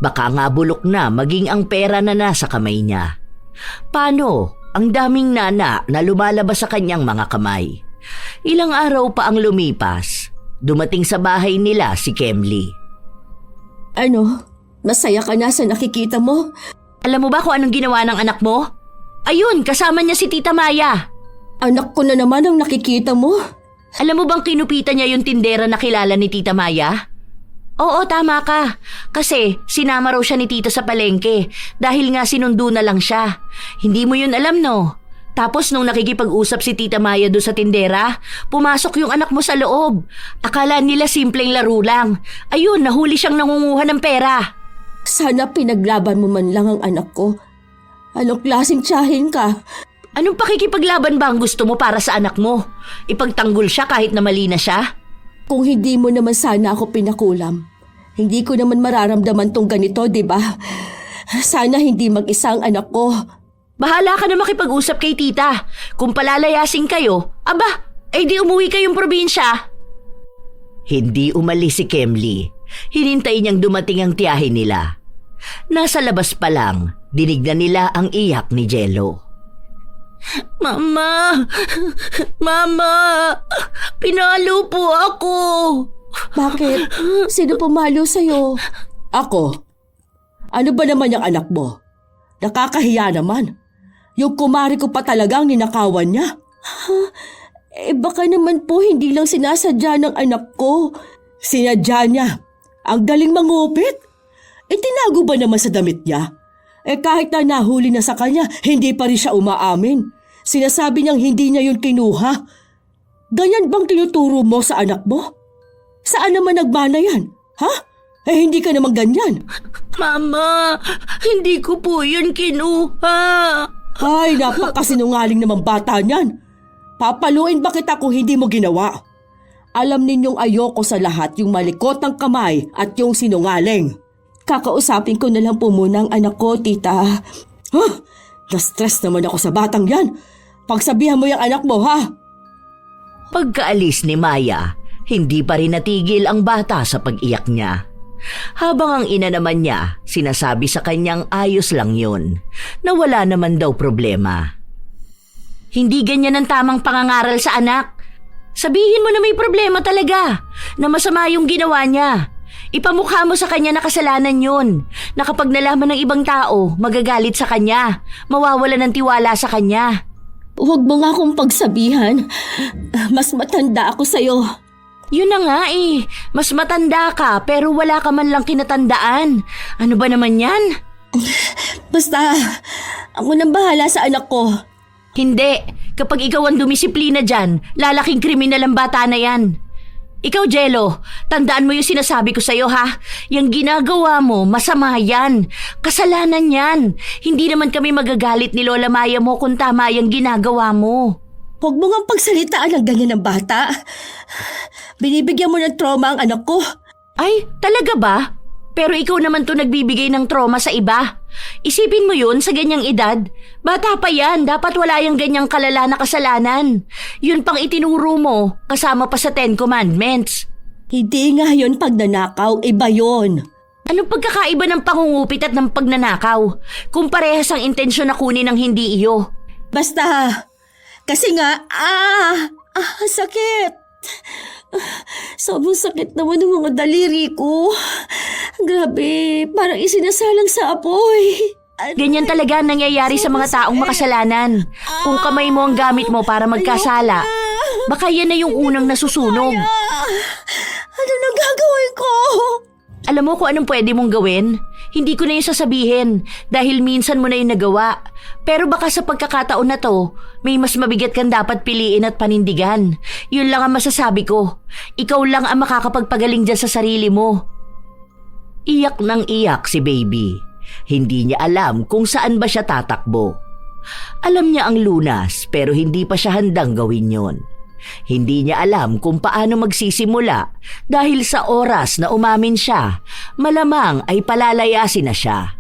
S2: Baka nga bulok na maging ang pera na nasa kamay niya. Paano? Ang daming nana na lumalabas sa kanyang mga kamay. Ilang araw pa ang lumipas, dumating sa bahay nila si Kemli.
S3: Ano? Masaya ka na sa nakikita mo?
S2: Alam mo ba kung anong ginawa ng anak mo? Ayun, kasama niya si Tita Maya.
S3: Anak ko na naman ang nakikita mo.
S2: Alam mo bang kinupitan niya yung tindera na kilala ni Tita Maya? Oo, tama ka. Kasi sinama raw siya ni Tita sa palengke dahil nga sinundo na lang siya. Hindi mo yun alam, no? Tapos nung nakikipag-usap si Tita Maya doon sa tindera, pumasok yung anak mo sa loob. Akala nila simpleng laro lang. Ayun, nahuli siyang nangunguha ng pera.
S3: Sana pinaglaban mo man lang ang anak ko. Anong klaseng tiyahin ka?
S2: Anong pakikipaglaban ba ang gusto mo para sa anak mo? Ipagtanggol siya kahit na mali na siya?
S3: Kung hindi mo naman sana ako pinakulam, hindi ko naman mararamdaman tong ganito, di ba? Sana hindi mag-isa ang anak ko.
S2: Bahala ka na makipag-usap kay tita. Kung palalayasin kayo, aba, di umuwi kayong probinsya. Hindi umalis si Kemli. Hinintay niyang dumating ang tiyahin nila. Nasa labas pa lang, dinignan nila ang iyak ni Jello. Mama! Mama! Pinalo po ako!
S3: Bakit? Sino pumalo sa'yo?
S1: Ako? Ano ba naman yung anak mo? Nakakahiya naman. Yung kumari ko pa talagang ninakawan niya.
S3: Baka naman po hindi lang sinasadya ng anak ko.
S1: Sinadya niya. Ang galing mangupit. Tinago ba naman sa damit niya? Kahit na nahuli na sa kanya, hindi pa rin siya umaamin. Sinasabi niyang hindi niya yun kinuha. Ganyan bang tinuturo mo sa anak mo? Saan naman nagmana yan? Ha? Hindi ka naman ganyan.
S2: Mama, hindi ko po yun kinuha.
S1: Ay, napakasinungaling naman bata niyan. Papaluin ba kita kung hindi mo ginawa? Alam ninyong ayoko sa lahat yung malikot ng kamay at yung sinungaling. Kakausapin ko na lang po muna ang anak ko, tita. Na-stress naman ako sa batang yan. Pagsabihan mo yung anak mo, ha?
S2: Pagkaalis ni Maya, hindi pa rin natigil ang bata sa pag-iyak niya. Habang ang ina naman niya, sinasabi sa kanyang ayos lang yun, na wala naman daw problema. Hindi ganyan ang tamang pangangaral sa anak. Sabihin mo na may problema talaga, na masama yung ginawa niya. Ipamukha mo sa kanya na kasalanan yun, na kapag nalaman ng ibang tao, magagalit sa kanya, mawawala ng tiwala sa kanya.
S3: Huwag mo nga akong pagsabihan. Mas matanda ako sa'yo.
S2: Yun na nga eh, mas matanda ka pero wala ka man lang kinatandaan. Ano ba naman yan?
S3: Basta, ako nang bahala sa anak ko.
S2: Hindi, kapag ikaw ang dumisiplina dyan, lalaking kriminal ang bata na yan. Ikaw, Jello, tandaan mo yung sinasabi ko sa'yo ha. Yung ginagawa mo, masama yan. Kasalanan yan. Hindi naman kami magagalit ni Lola Maya mo kung tama yung ginagawa mo.
S3: Huwag mo nga pagsalitaan ng ganyan ng bata. Binibigyan mo ng trauma ang anak ko.
S2: Ay, talaga ba? Pero ikaw naman to nagbibigay ng trauma sa iba. Isipin mo yun sa ganyang edad. Bata pa yan, dapat wala yung ganyang kalala na kasalanan. Yun pang itinuro mo, kasama pa sa 10 Commandments.
S3: Hindi nga yun pagnanakaw, iba yun.
S2: Anong pagkakaiba ng pangungupit at ng pagnanakaw? Kung parehas ang intensyon na kunin ng hindi iyo.
S3: Basta, kasi nga, sakit. Sobrang sakit naman ng mga daliri ko. Grabe, parang isinasalang sa apoy.
S2: Ganyan talaga ang nangyayari sa mga taong makasalanan. Kung kamay mo ang gamit mo para magkasala, baka yan na yung unang nasusunog.
S3: Ano nang gagawin ko?
S2: Alam mo kung anong pwede mong gawin? Hindi ko na yung sasabihin dahil minsan mo na yung nagawa. Pero baka sa pagkakataon na to, may mas mabigat kang dapat piliin at panindigan. Yun lang ang masasabi ko. Ikaw lang ang makakapagpagaling dyan sa sarili mo. Iyak nang iyak si Baby. Hindi niya alam kung saan ba siya tatakbo. Alam niya ang lunas pero hindi pa siya handang gawin yon. Hindi niya alam kung paano magsisimula dahil sa oras na umamin siya, malamang ay palalayasin na siya.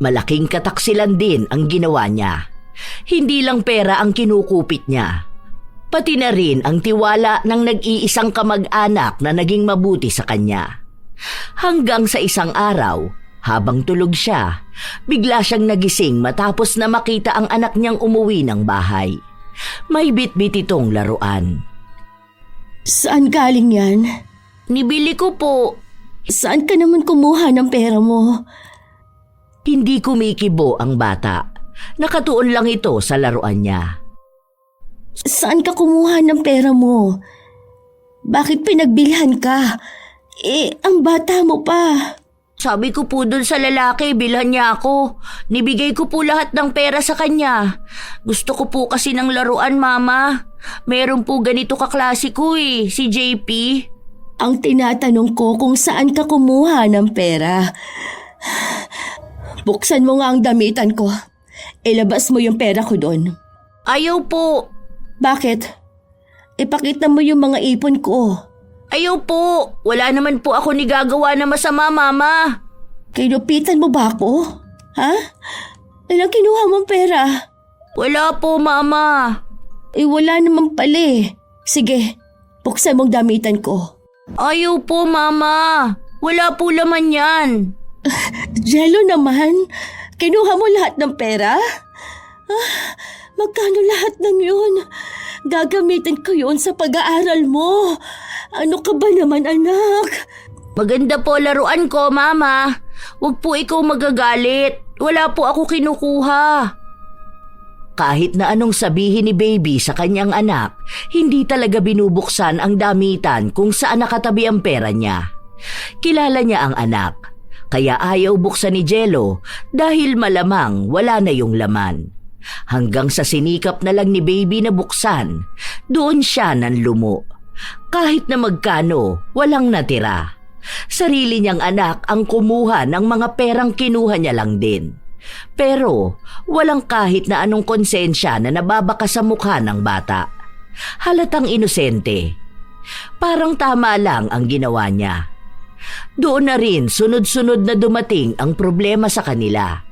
S2: Malaking kataksilan din ang ginawa niya. Hindi lang pera ang kinukupit niya. Pati na rin ang tiwala ng nag-iisang kamag-anak na naging mabuti sa kanya. Hanggang sa isang araw, habang tulog siya, bigla siyang nagising matapos na makita ang anak niyang umuwi ng bahay. May bit-bit itong laruan.
S3: Saan galing yan?
S2: Nibili ko po.
S3: Saan ka naman kumuha ng pera mo?
S2: Hindi kumikibo ang bata. Nakatuon lang ito sa laruan niya.
S3: Saan ka kumuha ng pera mo? Bakit pinagbilhan ka? Ang bata mo pa.
S2: Sabi ko po dun sa lalaki, bilhan niya ako. Nibigay ko po lahat ng pera sa kanya. Gusto ko po kasi ng laruan, Mama. Meron po ganito kaklase ko si JP.
S3: Ang tinatanong ko kung saan ka kumuha ng pera. Buksan mo nga ang damitan ko. Ilabas mo yung pera ko doon.
S2: Ayaw po.
S3: Bakit? Ipakita mo yung mga ipon ko.
S2: Ayaw po. Wala naman po ako nigagawa na masama, Mama.
S3: Kinupitan mo ba ako? Ha? Ilang kinuha mong pera?
S2: Wala po, Mama.
S3: Wala naman pala. Sige, buksan mong damitan ko.
S2: Ayaw po, Mama. Wala po laman yan.
S3: Jello naman, kinuha mo lahat ng pera? Magkano lahat ng yun? Gagamitin ko yun sa pag-aaral mo. Ano ka ba naman, anak?
S2: Maganda po laruan ko, Mama. Huwag po ikaw magagalit. Wala po ako kinukuha. Kahit na anong sabihin ni Baby sa kanyang anak, hindi talaga binubuksan ang damitan kung saan nakatabi ang pera niya. Kilala niya ang anak, kaya ayaw buksan ni Jello dahil malamang wala na yung laman. Hanggang sa sinikap na lang ni Baby na buksan, doon siya nanlumo. Kahit na magkano, walang natira. Sarili niyang anak ang kumuha ng mga perang kinuha niya lang din. Pero walang kahit na anong konsensya na nababaka sa mukha ng bata. Halatang inosente. Parang tama lang ang ginawa niya. Doon na rin sunod-sunod na dumating ang problema sa kanila.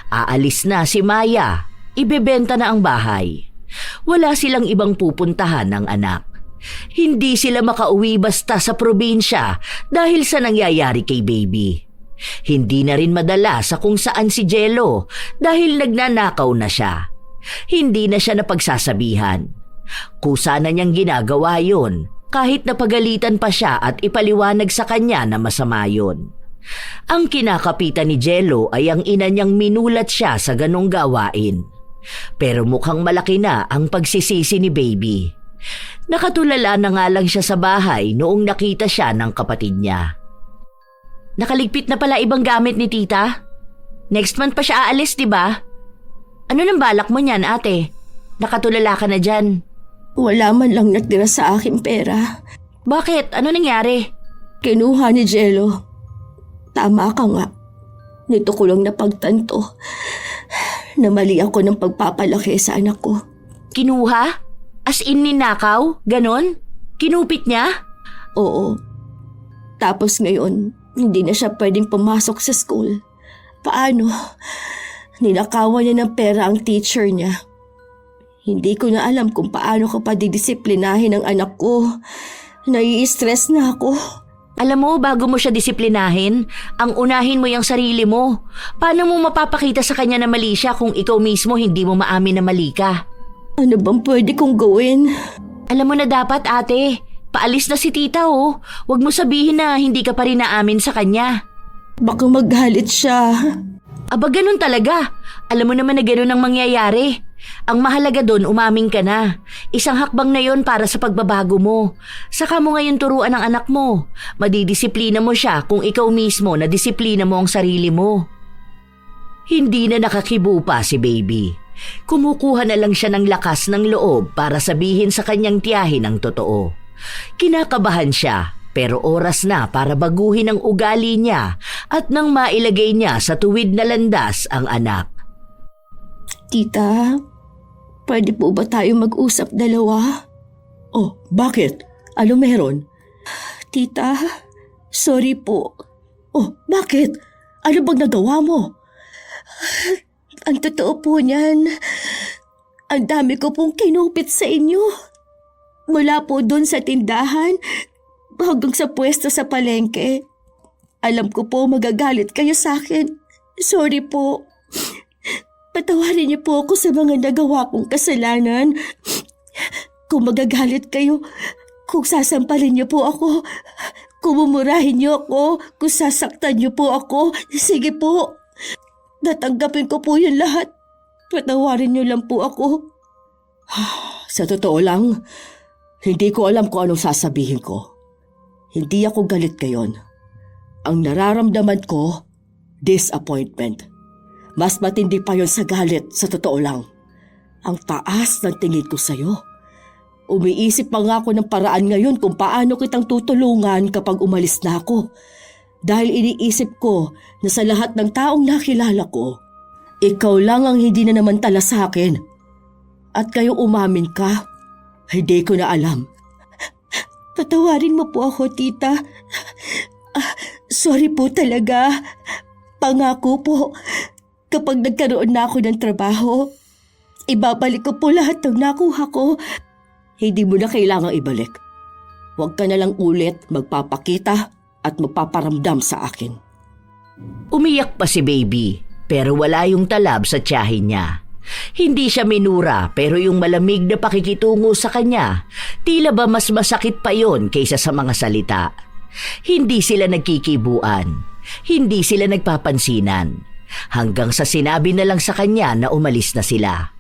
S2: Aalis na si Maya, ibebenta na ang bahay. Wala silang ibang pupuntahan ng anak. Hindi sila makauwi basta sa probinsya dahil sa nangyayari kay baby. Hindi na rin madala sa kung saan si Jello dahil nagnanakaw na siya. Hindi na siya napagsasabihan. Kusa na niyang ginagawa yun kahit napagalitan pa siya at ipaliwanag sa kanya na masama yun. Ang kinakapitan ni Jello ay ang ina niyang minulat siya sa ganong gawain. Pero mukhang malaki na ang pagsisisi ni baby. Nakatulala na nga lang siya sa bahay noong nakita siya ng kapatid niya. Nakaligpit na pala ibang gamit ni tita. Next month pa siya aalis, di ba? Ano nang balak mo niyan, ate? Nakatulala ka na dyan.
S3: Wala man lang natira sa aking pera.
S2: Bakit? Ano nangyari?
S3: Kinuha ni Jello. Tama ka nga. Nito ko lang napagtanto na mali ako ng pagpapalaki sa anak ko.
S2: Kinuha? As in ninakaw? Ganon? Kinupit niya?
S3: Oo. Tapos ngayon, hindi na siya pwedeng pumasok sa school. Paano? Ninakawan niya ng pera ang teacher niya. Hindi ko na alam kung paano ko pa didisiplinahin ang anak ko. Nai-stress na ako.
S2: Alam mo, bago mo siya disiplinahin, ang unahin mo yung sarili mo. Paano mo mapapakita sa kanya na mali siya kung ikaw mismo hindi mo maamin na mali ka?
S3: Ano bang pwede kong gawin?
S2: Alam mo na dapat, ate. Paalis na si tita, oh. Huwag mo sabihin na hindi ka pa rin naamin sa kanya.
S3: Baka magalit siya.
S2: Aba, ganun talaga. Alam mo naman na ganun ang mangyayari. Ang mahalaga doon, umamin ka na. Isang hakbang na yon para sa pagbabago mo. Saka mo ngayon turuan ang anak mo. Madidisiplina mo siya kung ikaw mismo na disiplina mo ang sarili mo. Hindi na nakakibo pa si baby. Kumukuha na lang siya ng lakas ng loob para sabihin sa kanyang tiyahin ang totoo. Kinakabahan siya, pero oras na para baguhin ang ugali niya at nang mailagay niya sa tuwid na landas ang anak.
S3: Tita, pwede po ba tayo mag-usap dalawa?
S1: Oh, bakit? Ano meron?
S3: Tita, sorry po.
S1: Oh, bakit? Ano bang nagawa mo?
S3: Ang totoo po niyan, ang dami ko pong kinupit sa inyo. Mula po doon sa tindahan hanggang sa pwesto sa palengke. Alam ko po magagalit kayo sa akin. Sorry po. Patawarin niyo po ako sa mga nagawa kong kasalanan. Kung magagalit kayo, kung sasampalin niyo po ako, kung mumurahin niyo ako, kung sasaktan niyo po ako, sige po. Natanggapin ko po yun lahat. Patawarin niyo lang po ako.
S1: Sa totoo lang, hindi ko alam kung anong sasabihin ko. Hindi ako galit ngayon. Ang nararamdaman ko, disappointment. Mas matindi pa yon sa galit, sa totoo lang. Ang taas ng tingin ko sa'yo. Umiisip pa nga ako ng paraan ngayon kung paano kitang tutulungan kapag umalis na ako. Dahil iniisip ko na sa lahat ng taong nakilala ko, ikaw lang ang hindi na naman tala sa akin. At kayo umamin ka, hindi ko na alam.
S3: Patawarin mo po ako, tita. Sorry po talaga. Pangako po, kapag nagkaroon na ako ng trabaho, ibabalik ko po lahat ng nakuha ko.
S1: Hindi mo na kailangang ibalik. Huwag ka na lang ulit magpapakita at magpaparamdam sa akin.
S2: Umiyak pa si baby, pero wala yung talab sa tiyahin niya. Hindi siya minura, pero yung malamig na pakikitungo sa kanya, tila ba mas masakit pa yon kaysa sa mga salita. Hindi sila nagkikibuan, hindi sila nagpapansinan, hanggang sa sinabi na lang sa kanya na umalis na sila.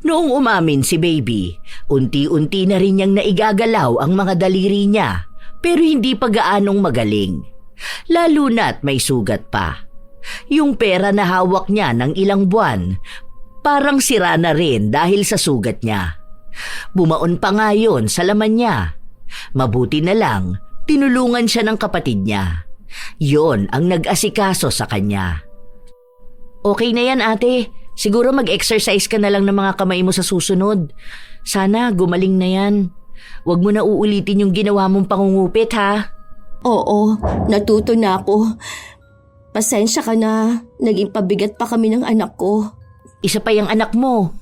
S2: Noong umamin si baby, unti-unti na rin niyang naigagalaw ang mga daliri niya, pero hindi pa gaanong magaling. Lalo na't may sugat pa. Yung pera na hawak niya ng ilang buwan, parang sira na rin dahil sa sugat niya. Bumaon pa nga yun sa laman niya. Mabuti na lang, Tinulungan siya ng kapatid niya. Yon ang nag-asikaso sa kanya. Okay na yan, ate. Siguro mag-exercise ka na lang ng mga kamay mo sa susunod. Sana gumaling na yan. Huwag mo na uulitin yung ginawa mong pangungupit, ha?
S3: Oo, natuto na ako. Pasensya ka na, naging pabigat pa kami ng anak ko.
S2: Isa pa yung anak mo.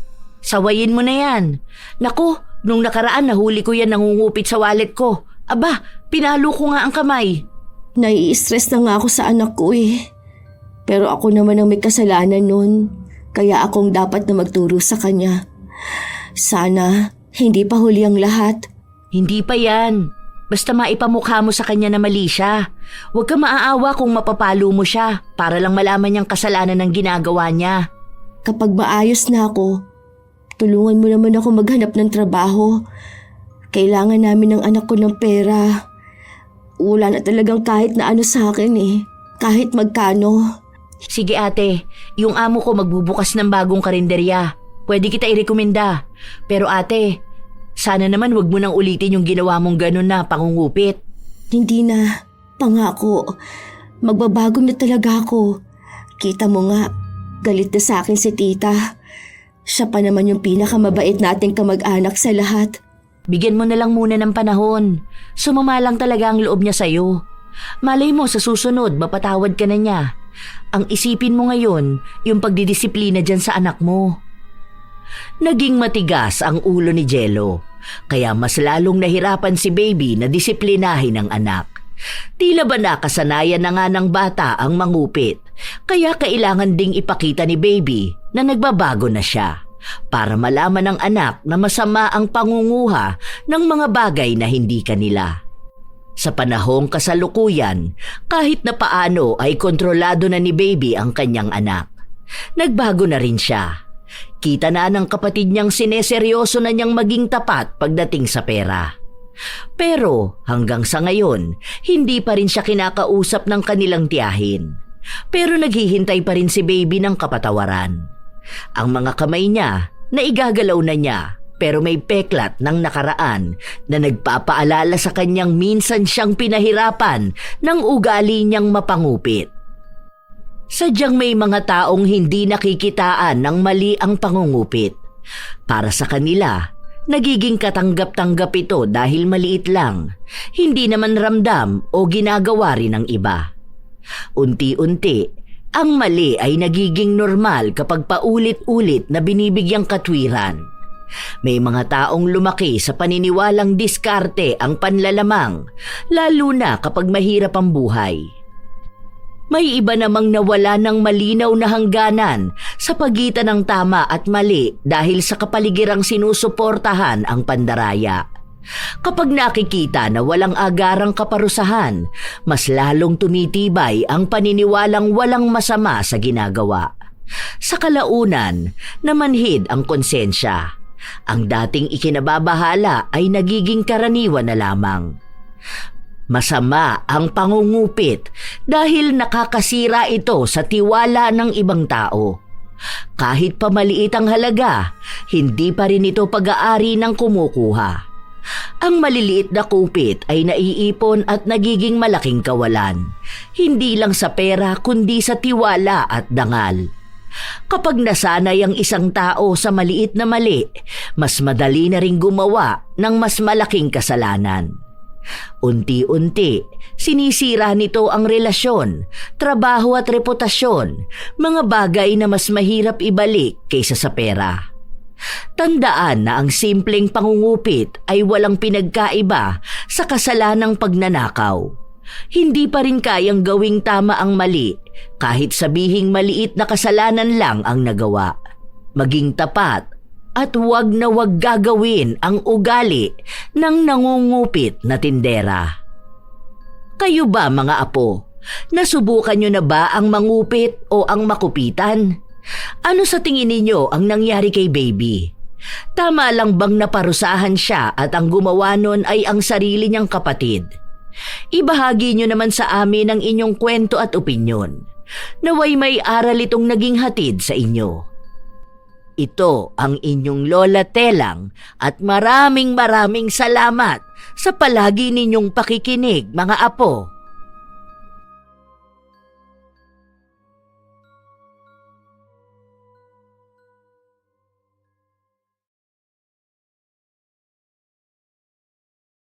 S2: Sawayin mo na yan. Naku, nung nakaraan nahuli ko yan nangungupit sa wallet ko. Aba, pinalo ko nga ang kamay.
S3: Nai-stress na nga ako sa anak ko eh. Pero ako naman ang may kasalanan nun. Kaya akong dapat na magturo sa kanya. Sana hindi pa huli ang lahat.
S2: Hindi pa yan. Basta maipamukha mo sa kanya na mali siya. Huwag ka maaawa kung mapapalo mo siya para lang malaman niyang kasalanan ng ginagawa niya.
S3: Kapag maayos na ako, tulungan mo naman ako maghanap ng trabaho. Kailangan namin ng anak ko ng pera. Wala na talagang kahit na ano sa akin eh. Kahit magkano.
S2: Sige ate, yung amo ko magbubukas ng bagong karinderya. Pwede kita irekomenda. Pero ate, sana naman wag mo nang ulitin yung ginawa mong ganun na pangungupit.
S3: Hindi na. Pangako. Magbabago na talaga ako. Kita mo nga, galit na sa akin si tita. Siya pa naman yung pinakamabait nating kamag-anak sa lahat.
S2: Bigyan mo na lang muna ng panahon. Sumama lang talaga ang loob niya sa'yo. Malay mo sa susunod, mapatawad ka na niya. Ang isipin mo ngayon, yung pagdidisiplina dyan sa anak mo. Naging matigas ang ulo ni Jello, kaya mas lalong nahirapan si Baby na disiplinahin ang anak. Tila ba nakasanayan na nga ng bata ang mangupit, kaya kailangan ding ipakita ni Baby na nagbabago na siya para malaman ng anak na masama ang pangunguha ng mga bagay na hindi kanila. Sa panahong kasalukuyan, kahit na paano ay kontrolado na ni Baby ang kanyang anak. Nagbago na rin siya. Kita na ng kapatid niyang sineseryoso na niyang maging tapat pagdating sa pera. Pero hanggang sa ngayon, hindi pa rin siya kinakausap ng kanilang tiyahin. Pero naghihintay pa rin si Baby ng kapatawaran. Ang mga kamay niya, naigagalaw na niya, pero may peklat ng nakaraan na nagpapaalala sa kanyang minsan siyang pinahirapan ng ugali niyang mapangupit. Sadyang may mga taong hindi nakikitaan ng mali ang pangungupit. Para sa kanila, nagiging katanggap-tanggap ito dahil maliit lang, hindi naman ramdam o ginagawa rin ng iba. Unti-unti, ang mali ay nagiging normal kapag paulit-ulit na binibigyang katwiran. May mga taong lumaki sa paniniwalang diskarte ang panlalamang, lalo na kapag mahirap ang buhay. May iba namang nawala ng malinaw na hangganan sa pagitan ng tama at mali dahil sa kapaligirang sinusuportahan ang pandaraya. Kapag nakikita na walang agarang kaparusahan, mas lalong tumitibay ang paniniwalang walang masama sa ginagawa. Sa kalaunan, namanhid ang konsensya. Ang dating ikinababahala ay nagiging karaniwan na lamang. Masama ang pangungupit dahil nakakasira ito sa tiwala ng ibang tao. Kahit pa maliit ang halaga, hindi pa rin ito pag-aari ng kumukuha. Ang maliliit na kupit ay naiipon at nagiging malaking kawalan, hindi lang sa pera kundi sa tiwala at dangal. Kapag nasanay ang isang tao sa maliit na mali, mas madali na ring gumawa ng mas malaking kasalanan. Unti-unti, sinisira nito ang relasyon, trabaho at reputasyon, mga bagay na mas mahirap ibalik kaysa sa pera. Tandaan na ang simpleng pangungupit ay walang pinagkaiba sa kasalanang pagnanakaw. Hindi pa rin kayang gawing tama ang mali kahit sabihing maliit na kasalanan lang ang nagawa. Maging tapat at wag na wag gagawin ang ugali ng nangungupit na tindera. Kayo ba mga apo, nasubukan nyo na ba ang mangupit o ang makupitan? Ano sa tingin ninyo ang nangyari kay Baby? Tama lang bang naparusahan siya at ang gumawa nun ay ang sarili niyang kapatid? Ibahagi nyo naman sa amin ang inyong kwento at opinyon. Naway may aral itong naging hatid sa inyo. Ito ang inyong Lola Telang at maraming salamat Sa palagi ninyong pakikinig, mga apo.